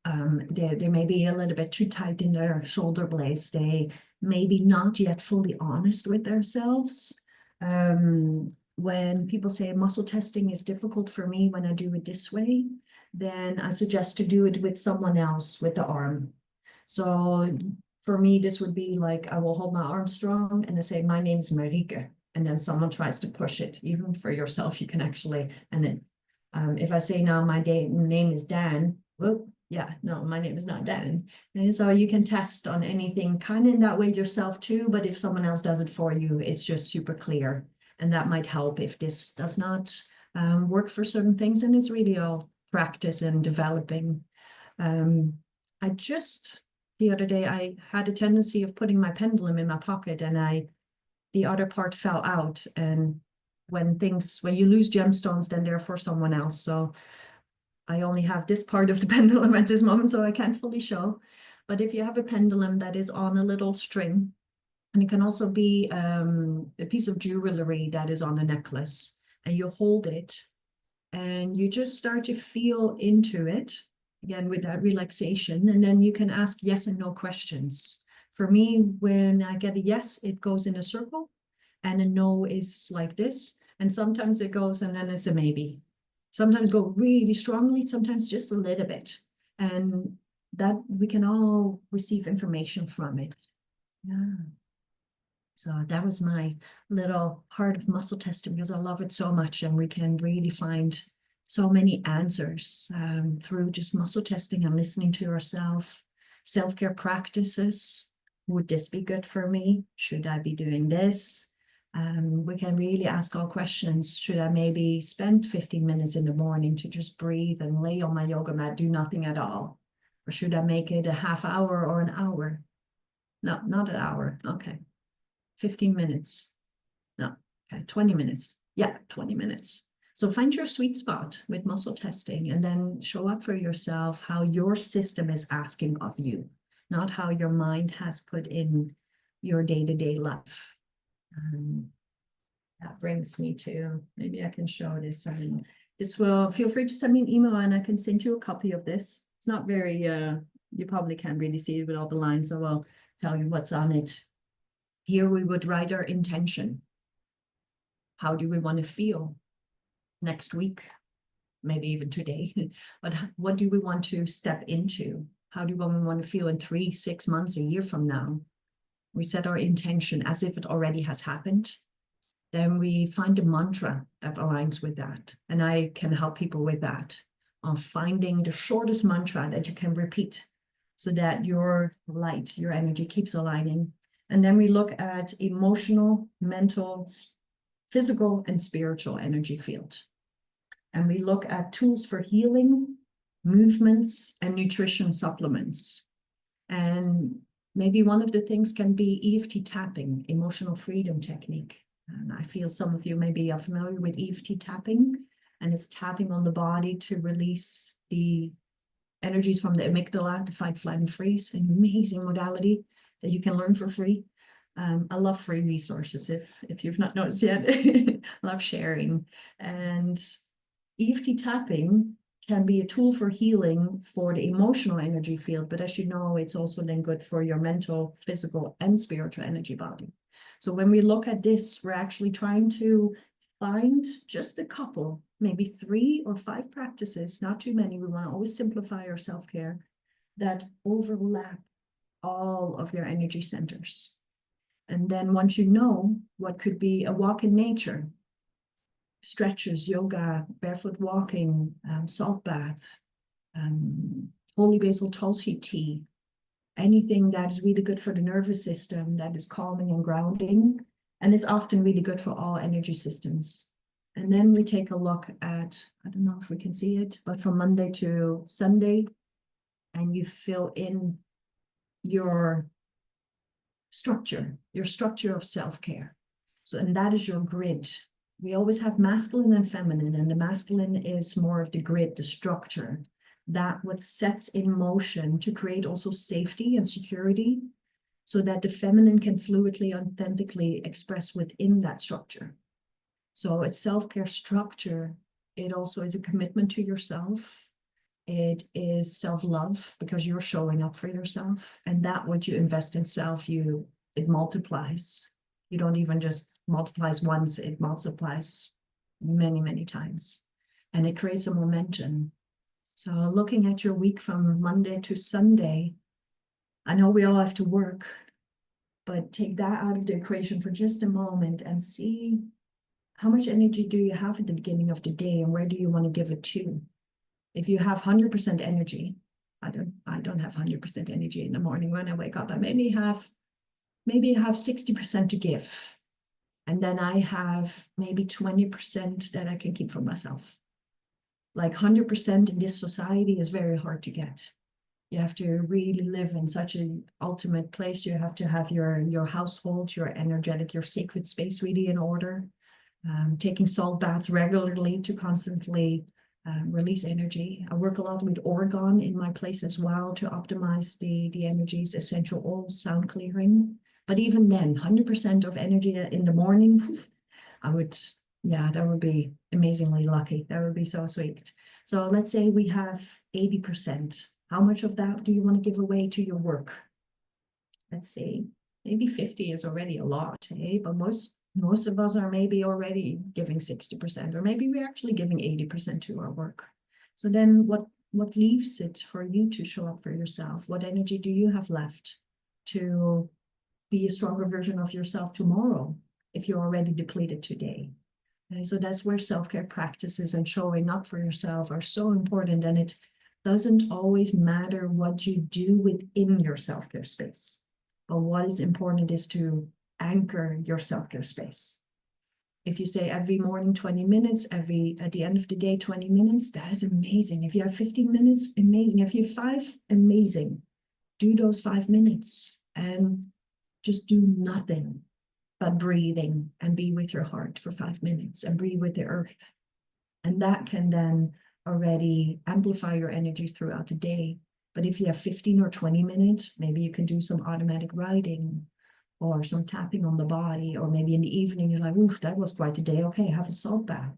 They may be a little bit too tight in their shoulder blades. They may be not yet fully honest with themselves. When people say muscle testing is difficult for me when I do it this way, then I suggest to do it with someone else with the arm. So for me, this would be like, I will hold my arm strong and I say, my name is Marieke. And then someone tries to push it. Even for yourself, you can actually, and then if I say now my name is Dan, well, yeah, no, my name is not Dan. And so you can test on anything kind of in that way yourself too, but if someone else does it for you, it's just super clear. And that might help if this does not work for certain things. And it's really all practice and developing. The other day, I had a tendency of putting my pendulum in my pocket and the other part fell out. And when you lose gemstones, then they're for someone else. So I only have this part of the pendulum at this moment, so I can't fully show. But if you have a pendulum that is on a little string, and it can also be a piece of jewelry that is on a necklace, and you hold it, and you just start to feel into it, again, with that relaxation, and then you can ask yes and no questions. For me, when I get a yes, it goes in a circle, and a no is like this, and sometimes it goes, and then it's a maybe. Sometimes go really strongly, sometimes just a little bit. And that we can all receive information from it. Yeah. So that was my little part of muscle testing because I love it so much. And we can really find so many answers through just muscle testing and listening to yourself. Self-care practices. Would this be good for me? Should I be doing this? We can really ask all questions. Should I maybe spend 15 minutes in the morning to just breathe and lay on my yoga mat, do nothing at all? Or should I make it a half hour or an hour? No, not an hour. Okay. 15 minutes. No. Okay. 20 minutes. Yeah, 20 minutes. So find your sweet spot with muscle testing and then show up for yourself how your system is asking of you, not how your mind has put in your day-to-day life. That brings me to, maybe I can show this. This will, feel free to send me an email and I can send you a copy of this. It's not very, you probably can't really see it with all the lines, so I'll tell you what's on it. Here we would write our intention. How do we want to feel next week? Maybe even today, but what do we want to step into? How do we want to feel in 3, 6 months, a year from now? We set our intention as if it already has happened. Then we find a mantra that aligns with that. And I can help people with that of finding the shortest mantra that you can repeat so that your light, your energy keeps aligning. And then we look at emotional, mental, physical, and spiritual energy field. And we look at tools for healing, movements, and nutrition supplements. And maybe one of the things can be EFT tapping, emotional freedom technique. And I feel some of you maybe are familiar with EFT tapping, and it's tapping on the body to release the energies from the amygdala to fight, flight, and freeze. An amazing modality that you can learn for free. I love free resources. If you've not noticed yet, I love sharing. And EFT tapping can be a tool for healing for the emotional energy field, but as you know, it's also then good for your mental, physical, and spiritual energy body. So when we look at this, we're actually trying to find just a couple, maybe 3 or 5 practices, not too many. We want to always simplify our self-care that overlap all of your energy centers. And then once you know what could be a walk in nature, stretches, yoga, barefoot walking, salt bath, holy basil tulsi tea, anything that is really good for the nervous system, that is calming and grounding, and is often really good for all energy systems. And then we take a look at, I don't know if we can see it, but from Monday to Sunday, and you fill in your structure of self-care. So, and that is your grid. We always have masculine and feminine, and the masculine is more of the grid, the structure, that what sets in motion to create also safety and security, so that the feminine can fluidly, authentically express within that structure. So it's self-care structure. It also is a commitment to yourself. It is self-love because you're showing up for yourself, and that what you invest in self, it multiplies. You don't even just multiplies once, it multiplies many, many times. And it creates a momentum. So looking at your week from Monday to Sunday, I know we all have to work, but take that out of the equation for just a moment and see how much energy do you have at the beginning of the day, and where do you want to give it to? If you have 100% energy, I don't have 100% energy in the morning when I wake up. I maybe have 60% to give. And then I have maybe 20% that I can keep for myself. Like 100% in this society is very hard to get. You have to really live in such an ultimate place. You have to have your household, your energetic, your sacred space really in order. Taking salt baths regularly to constantly release energy. I work a lot with orgone in my place as well to optimize the energies, essential oils, sound clearing. But even then, 100% of energy in the morning, that would be amazingly lucky. That would be so sweet. So let's say we have 80%. How much of that do you want to give away to your work? Let's say maybe 50 is already a lot, eh? But most of us are maybe already giving 60%, or maybe we're actually giving 80% to our work. So then what leaves it for you to show up for yourself? What energy do you have left to be a stronger version of yourself tomorrow if you're already depleted today? And so that's where self-care practices and showing up for yourself are so important. And it doesn't always matter what you do within your self-care space, but what is important is to anchor your self-care space. If you say every morning 20 minutes, at the end of the day 20 minutes, that is amazing. If you have 15 minutes, amazing. If you have 5, amazing. Do those 5 minutes and just do nothing but breathing and be with your heart for 5 minutes and breathe with the earth. And that can then already amplify your energy throughout the day. But if you have 15 or 20 minutes, maybe you can do some automatic writing or some tapping on the body, or maybe in the evening you're like, ooh, that was quite a day. Okay, have a salt bath.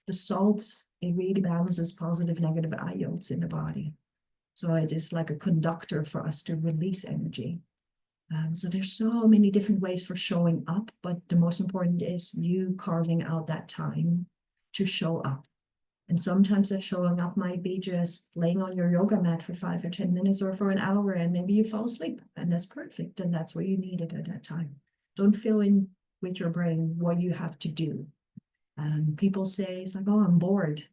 The salt, it really balances positive, negative ions in the body. So it is like a conductor for us to release energy. So there's so many different ways for showing up, but the most important is you carving out that time to show up. And sometimes that showing up might be just laying on your yoga mat for 5 or 10 minutes or for an hour, and maybe you fall asleep, and that's perfect. And that's where you need it at that time. Don't fill in with your brain what you have to do. People say, it's like, oh, I'm bored.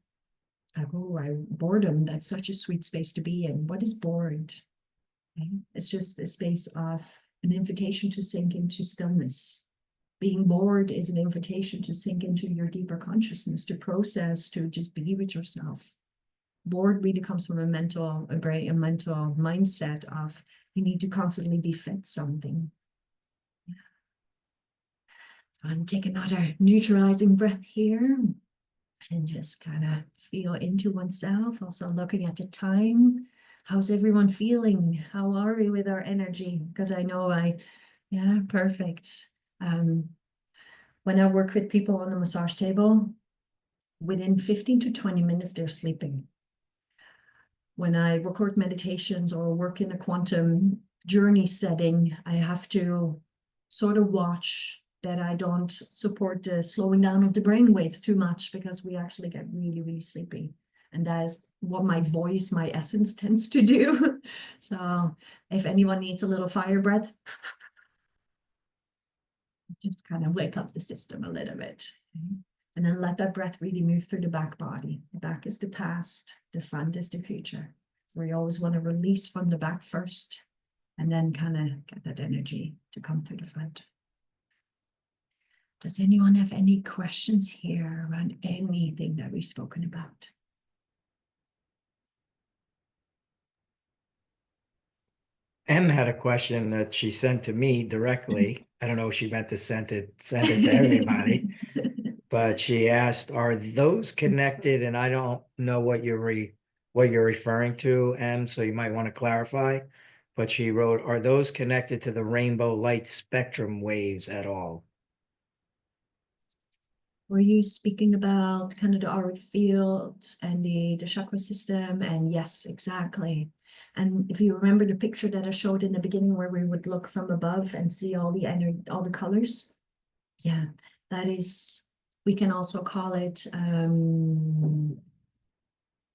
Boredom, that's such a sweet space to be in. What is bored? Okay? It's just a space of an invitation to sink into stillness. Being bored is an invitation to sink into your deeper consciousness, to process, to just be with yourself. Bored really comes from a mental mindset of you need to constantly be fed something. And take another neutralizing breath here and just kind of feel into oneself. Also looking at the time. How's everyone feeling? How are we with our energy? Because I know yeah, perfect. When I work with people on the massage table, within 15 to 20 minutes, they're sleeping. When I record meditations or work in a quantum journey setting, I have to sort of watch that I don't support the slowing down of the brain waves too much, because we actually get really, really sleepy. And that is what my voice, my essence tends to do. So if anyone needs a little fire breath, just kind of wake up the system a little bit. And then let that breath really move through the back body. The back is the past, the front is the future. We always want to release from the back first, and then kind of get that energy to come through the front. Does anyone have any questions here around anything that we've spoken about? Em had a question that she sent to me directly. I don't know if she meant to send it to everybody, but she asked, "Are those connected?" And I don't know what you're referring to, Em, so you might want to clarify. But she wrote, "Are those connected to the rainbow light spectrum waves at all?" Were you speaking about kind of the auric field and the chakra system? And yes, exactly. And if you remember the picture that I showed in the beginning where we would look from above and see all the colors, yeah, that is, we can also call it,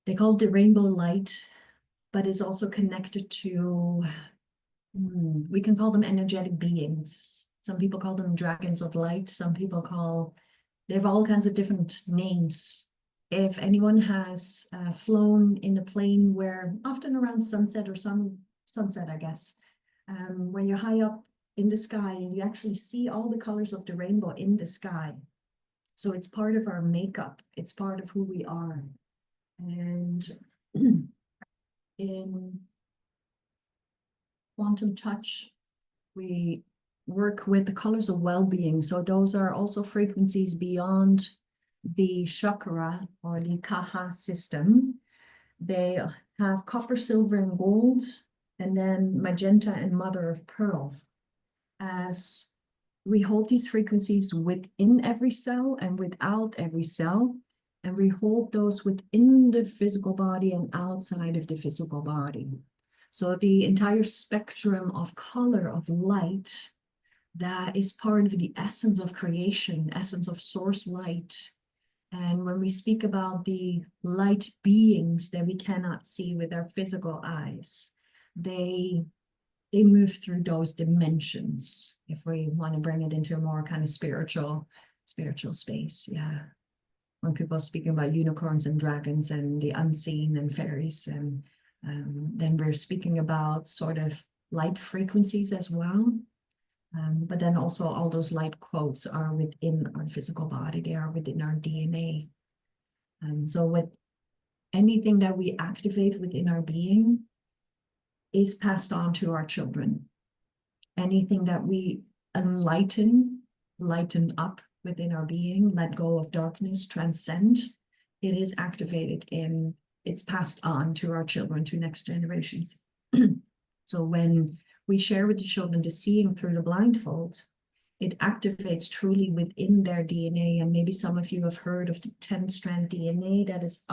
they call it the rainbow light, but it's also connected to, we can call them energetic beings. Some people call them dragons of light. Some people they have all kinds of different names. If anyone has flown in a plane where, often around sunset or sunset, I guess, when you're high up in the sky and you actually see all the colors of the rainbow in the sky. So it's part of our makeup. It's part of who we are. And in quantum touch, we work with the colors of well-being. So those are also frequencies beyond the chakra or the kaha system. They have copper, silver, and gold, and then magenta and mother of pearl. As we hold these frequencies within every cell and without every cell, and we hold those within the physical body and outside of the physical body. So the entire spectrum of color of light, that is part of the essence of creation, essence of source light. And when we speak about the light beings that we cannot see with our physical eyes, they move through those dimensions, if we want to bring it into a more kind of spiritual space. Yeah. When people are speaking about unicorns and dragons and the unseen and fairies, and then we're speaking about sort of light frequencies as well. But then also all those light quotes are within our physical body. They are within our DNA. So with anything that we activate within our being is passed on to our children. Anything that we lighten up within our being, let go of darkness, transcend, it is activated it's passed on to our children, to next generations. So when we share with the children the seeing through the blindfold, it activates truly within their DNA. And maybe some of you have heard of the 10-strand DNA that is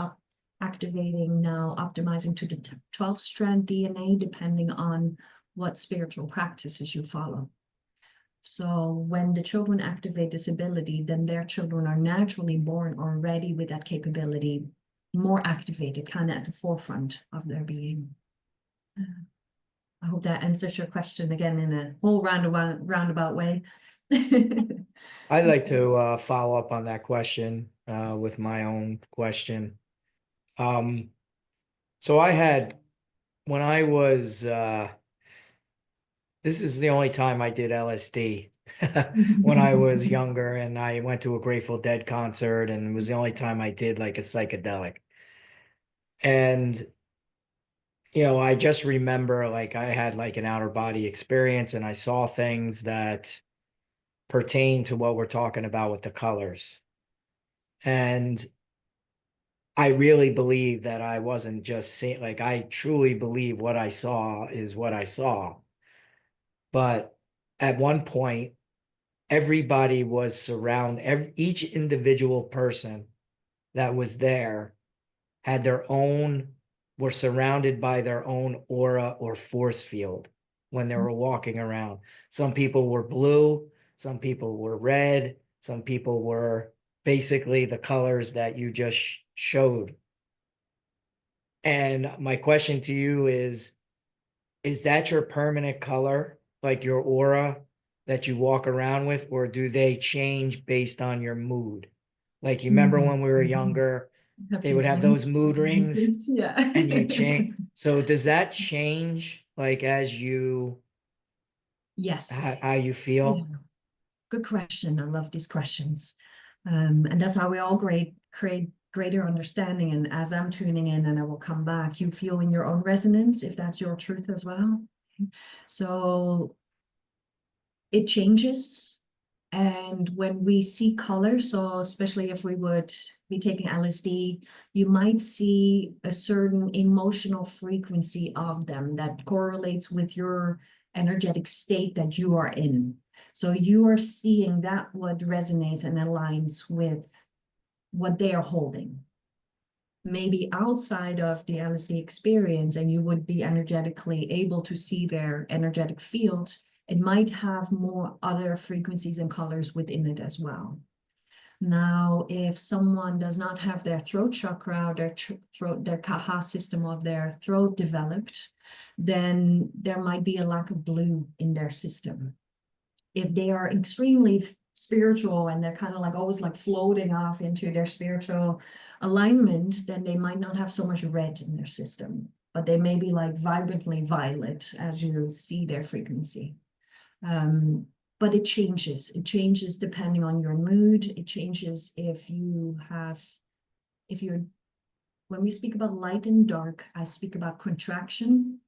activating now, optimizing to the 12-strand DNA, depending on what spiritual practices you follow. So when the children activate this ability, then their children are naturally born already with that capability, more activated, kind of at the forefront of their being. I hope that answers your question again in a whole roundabout way. I'd like to follow up on that question with my own question. So I had, when I was, this is the only time I did LSD when I was younger, and I went to a Grateful Dead concert, and it was the only time I did like a psychedelic. And, I just remember like I had like an outer body experience and I saw things that pertain to what we're talking about with the colors. And I really believe that I wasn't just seeing, like, I truly believe what I saw is what I saw. But at one point, everybody was each individual person that was there had were surrounded by their own aura or force field when they were walking around. Some people were blue, some people were red, some people were basically the colors that you just showed. And my question to you is that your permanent color, like your aura that you walk around with, or do they change based on your mood? Like, you remember when we were younger, they would have those mood rings Yeah. and you change. So does that change like as you, Yes. how you feel? Yeah. Good question. I love these questions. And that's how we all create greater understanding. And as I'm tuning in and I will come back, you feel in your own resonance, if that's your truth as well. So it changes. And when we see color, so especially if we would be taking LSD, you might see a certain emotional frequency of them that correlates with your energetic state that you are in. So you are seeing that what resonates and aligns with what they are holding. Maybe outside of the LSD experience, and you would be energetically able to see their energetic field, it might have more other frequencies and colors within it as well. Now, if someone does not have their throat chakra, their kaha system of their throat developed, then there might be a lack of blue in their system. If they are extremely spiritual and they're kind of like always like floating off into their spiritual alignment, then they might not have so much red in their system, but they may be like vibrantly violet as you see their frequency. But it changes. It changes depending on your mood. It changes when we speak about light and dark, I speak about contraction,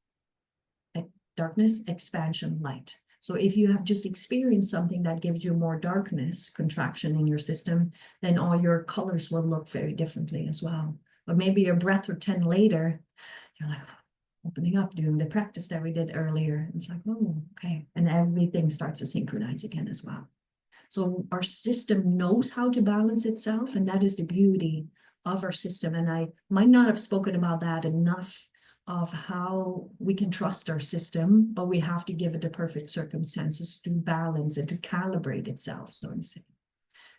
darkness, expansion, light. So if you have just experienced something that gives you more darkness, contraction in your system, then all your colors will look very differently as well. But maybe a breath or 10 later, you're like opening up, doing the practice that we did earlier. It's like, oh, okay. And everything starts to synchronize again as well. So our system knows how to balance itself, and that is the beauty of our system. And I might not have spoken about that enough, of how we can trust our system, but we have to give it the perfect circumstances to balance and to calibrate itself, so to say.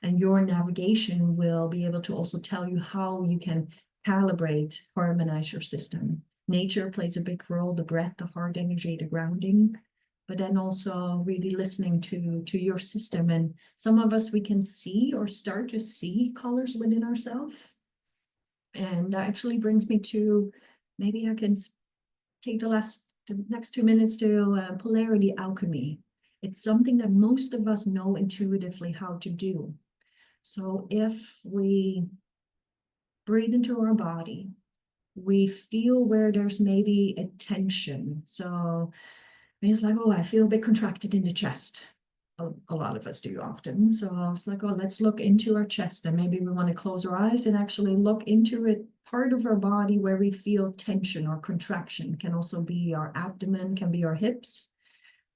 And your navigation will be able to also tell you how you can calibrate, harmonize your system. Nature plays a big role, the breath, the heart energy, the grounding, but then also really listening to your system. And some of us, we can see or start to see colors within ourselves. And that actually brings me to, maybe I can take the next 2 minutes to polarity alchemy. It's something that most of us know intuitively how to do. So if we breathe into our body, we feel where there's maybe a tension. So it's like, oh, I feel a bit contracted in the chest. A lot of us do often. So I was like, oh, let's look into our chest, and maybe we want to close our eyes and actually look into it. Part of our body where we feel tension or contraction can also be our abdomen, can be our hips.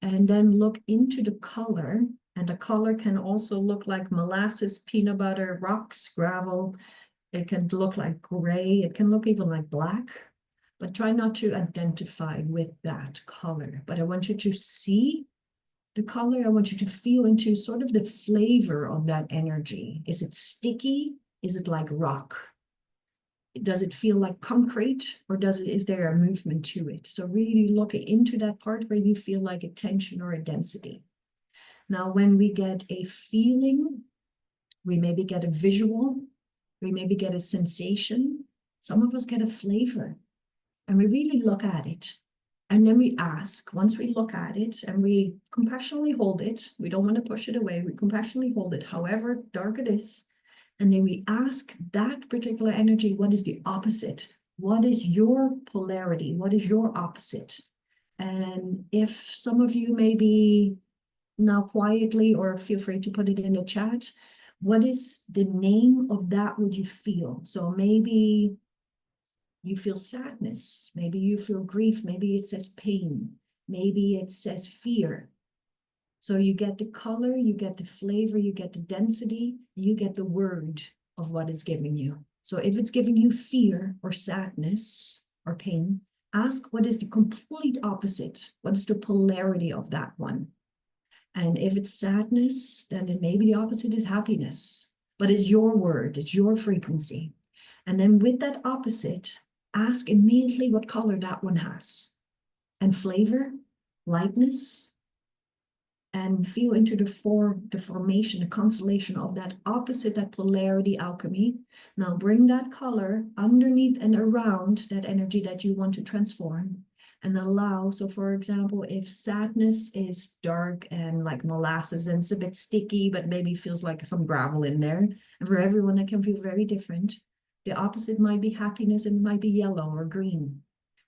And then look into the color. And the color can also look like molasses, peanut butter, rocks, gravel. It can look like gray. It can look even like black. But try not to identify with that color. But I want you to see the color. I want you to feel into sort of the flavor of that energy. Is it sticky? Is it like rock? Does it feel like concrete, or is there a movement to it? So really look into that part where you feel like a tension or a density. Now, when we get a feeling, we maybe get a visual, we maybe get a sensation. Some of us get a flavor, and we really look at it. And then we ask, once we look at it and we compassionately hold it, we don't want to push it away, we compassionately hold it, however dark it is. And then we ask that particular energy, what is the opposite? What is your polarity? What is your opposite? And if some of you maybe now quietly, or feel free to put it in the chat, what is the name of that would you feel? So maybe you feel sadness, maybe you feel grief, maybe it says pain, maybe it says fear. So you get the color, you get the flavor, you get the density, you get the word of what it's giving you. So if it's giving you fear or sadness or pain, ask what is the complete opposite? What is the polarity of that one? And if it's sadness, then maybe the opposite is happiness, but it's your word, it's your frequency. And then with that opposite, ask immediately what color that one has, and flavor, lightness, and feel into the formation, the constellation of that opposite, that polarity alchemy. Now bring that color underneath and around that energy that you want to transform, and allow. So for example, if sadness is dark and like molasses and it's a bit sticky, but maybe feels like some gravel in there, and for everyone it can feel very different. The opposite might be happiness, and it might be yellow or green.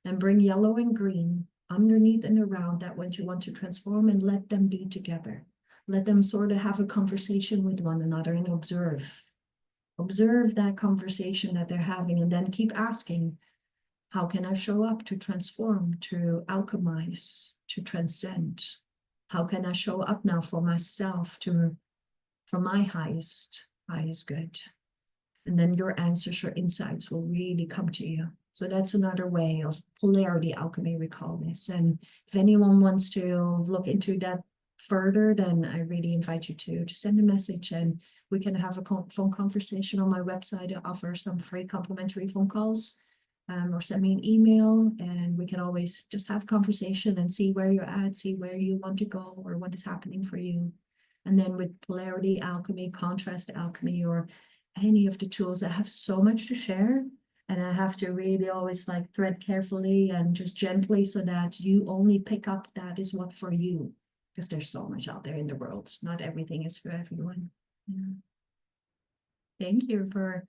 Then bring yellow and green underneath and around that what you want to transform, and let them be together. Let them sort of have a conversation with one another and observe. Observe that conversation that they're having, and then keep asking, how can I show up to transform, to alchemize, to transcend? How can I show up now for myself, for my highest good? And then your answers, your insights will really come to you. So that's another way of polarity alchemy, we call this. And if anyone wants to look into that further, then I really invite you to send a message, and we can have a phone conversation on my website. I offer some free complimentary phone calls, or send me an email, and we can always just have a conversation and see where you're at, see where you want to go, or what is happening for you. And then with polarity alchemy, contrast alchemy, or any of the tools, I have so much to share, and I have to really always like thread carefully and just gently, so that you only pick up that is what for you, because there's so much out there in the world. Not everything is for everyone. Yeah. Thank you for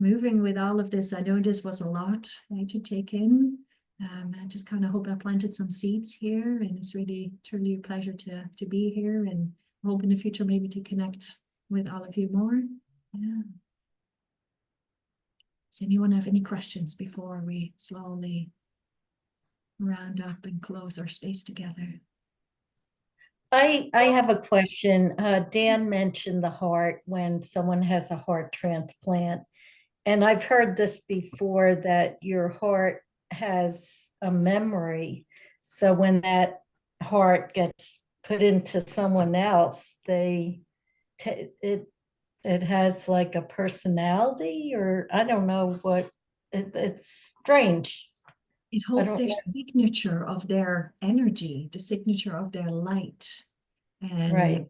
moving with all of this. I know this was a lot to take in. I just kind of hope I planted some seeds here, and it's really truly a pleasure to be here, and hope in the future maybe to connect with all of you more. Yeah. Does anyone have any questions before we slowly round up and close our space together? I have a question. Dan mentioned the heart when someone has a heart transplant. And I've heard this before, that your heart has a memory. So when that heart gets put into someone else, it has like a personality, or I don't know what, it's strange. It holds their signature of their energy, the signature of their light. And Right.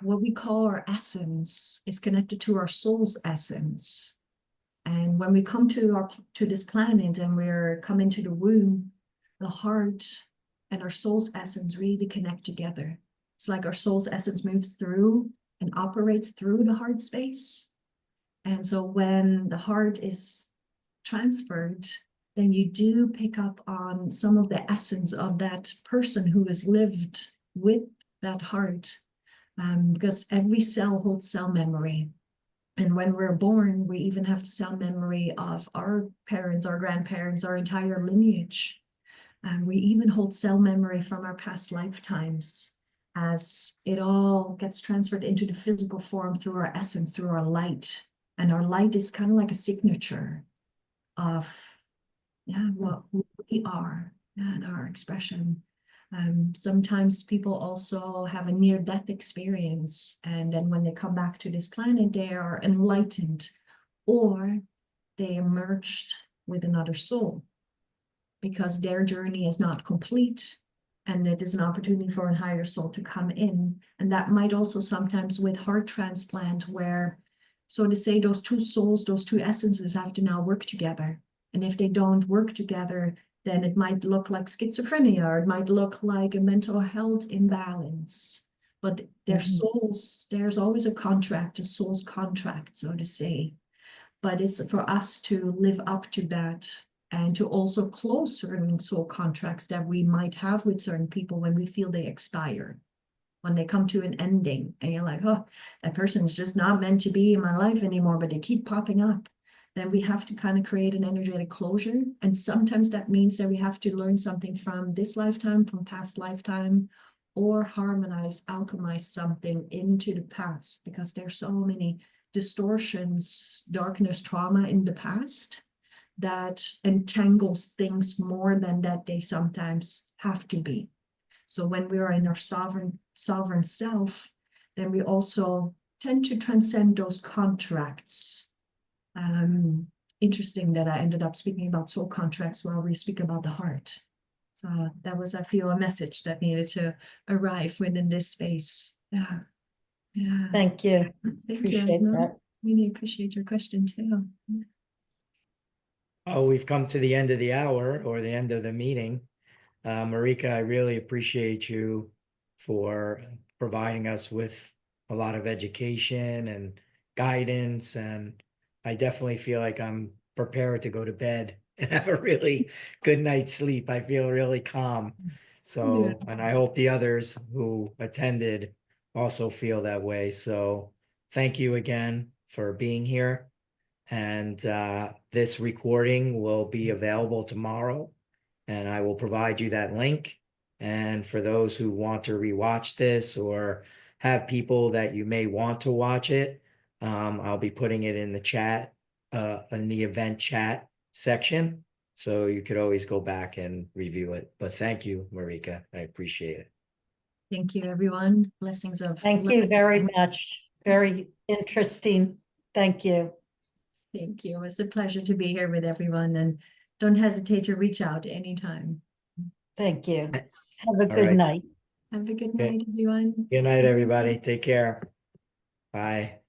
what we call our essence is connected to our soul's essence. And when we come to this planet and we're coming to the womb, the heart and our soul's essence really connect together. It's like our soul's essence moves through and operates through the heart space. And so when the heart is transferred, then you do pick up on some of the essence of that person who has lived with that heart, because every cell holds cell memory. And when we're born, we even have cell memory of our parents, our grandparents, our entire lineage. And we even hold cell memory from our past lifetimes, as it all gets transferred into the physical form through our essence, through our light. And our light is kind of like a signature of what we are and our expression. Sometimes people also have a near-death experience, and then when they come back to this planet, they are enlightened, or they emerged with another soul, because their journey is not complete, and it is an opportunity for a higher soul to come in. And that might also sometimes with heart transplant, where So to say those two souls, those two essences have to now work together. And if they don't work together, then it might look like schizophrenia, or it might look like a mental health imbalance. But their souls, there's always a contract, a soul's contract, so to say. But it's for us to live up to that and to also close certain soul contracts that we might have with certain people when we feel they expire, when they come to an ending, and you're like, oh, that person's just not meant to be in my life anymore, but they keep popping up. Then we have to kind of create an energetic closure. And sometimes that means that we have to learn something from this lifetime, from past lifetime, or harmonize, alchemize something into the past, because there's so many distortions, darkness, trauma in the past that entangles things more than that they sometimes have to be. So when we are in our sovereign self, then we also tend to transcend those contracts. Interesting that I ended up speaking about soul contracts while we speak about the heart. So that was, I feel, a message that needed to arrive within this space. Yeah. Yeah. Thank you. Thank Appreciate you. that. Really appreciate your question too. Oh, we've come to the end of the hour, or the end of the meeting. Marieke, I really appreciate you for providing us with a lot of education and guidance, and I definitely feel like I'm prepared to go to bed and have a really good night's sleep. I feel really calm. So, and I hope the others who attended also feel that way. So thank you again for being here. And this recording will be available tomorrow, and I will provide you that link. And for those who want to rewatch this, or have people that you may want to watch it, I'll be putting it in the chat, in the event chat section. So you could always go back and review it. But thank you, Marieke. I appreciate it. Thank you, everyone. Blessings of Thank you very much. Very interesting. Thank you. Thank you. It's a pleasure to be here with everyone, and don't hesitate to reach out anytime. Thank you. Have a All good right. night. Have a good Okay. night, everyone. Good night, everybody. Take care. Bye.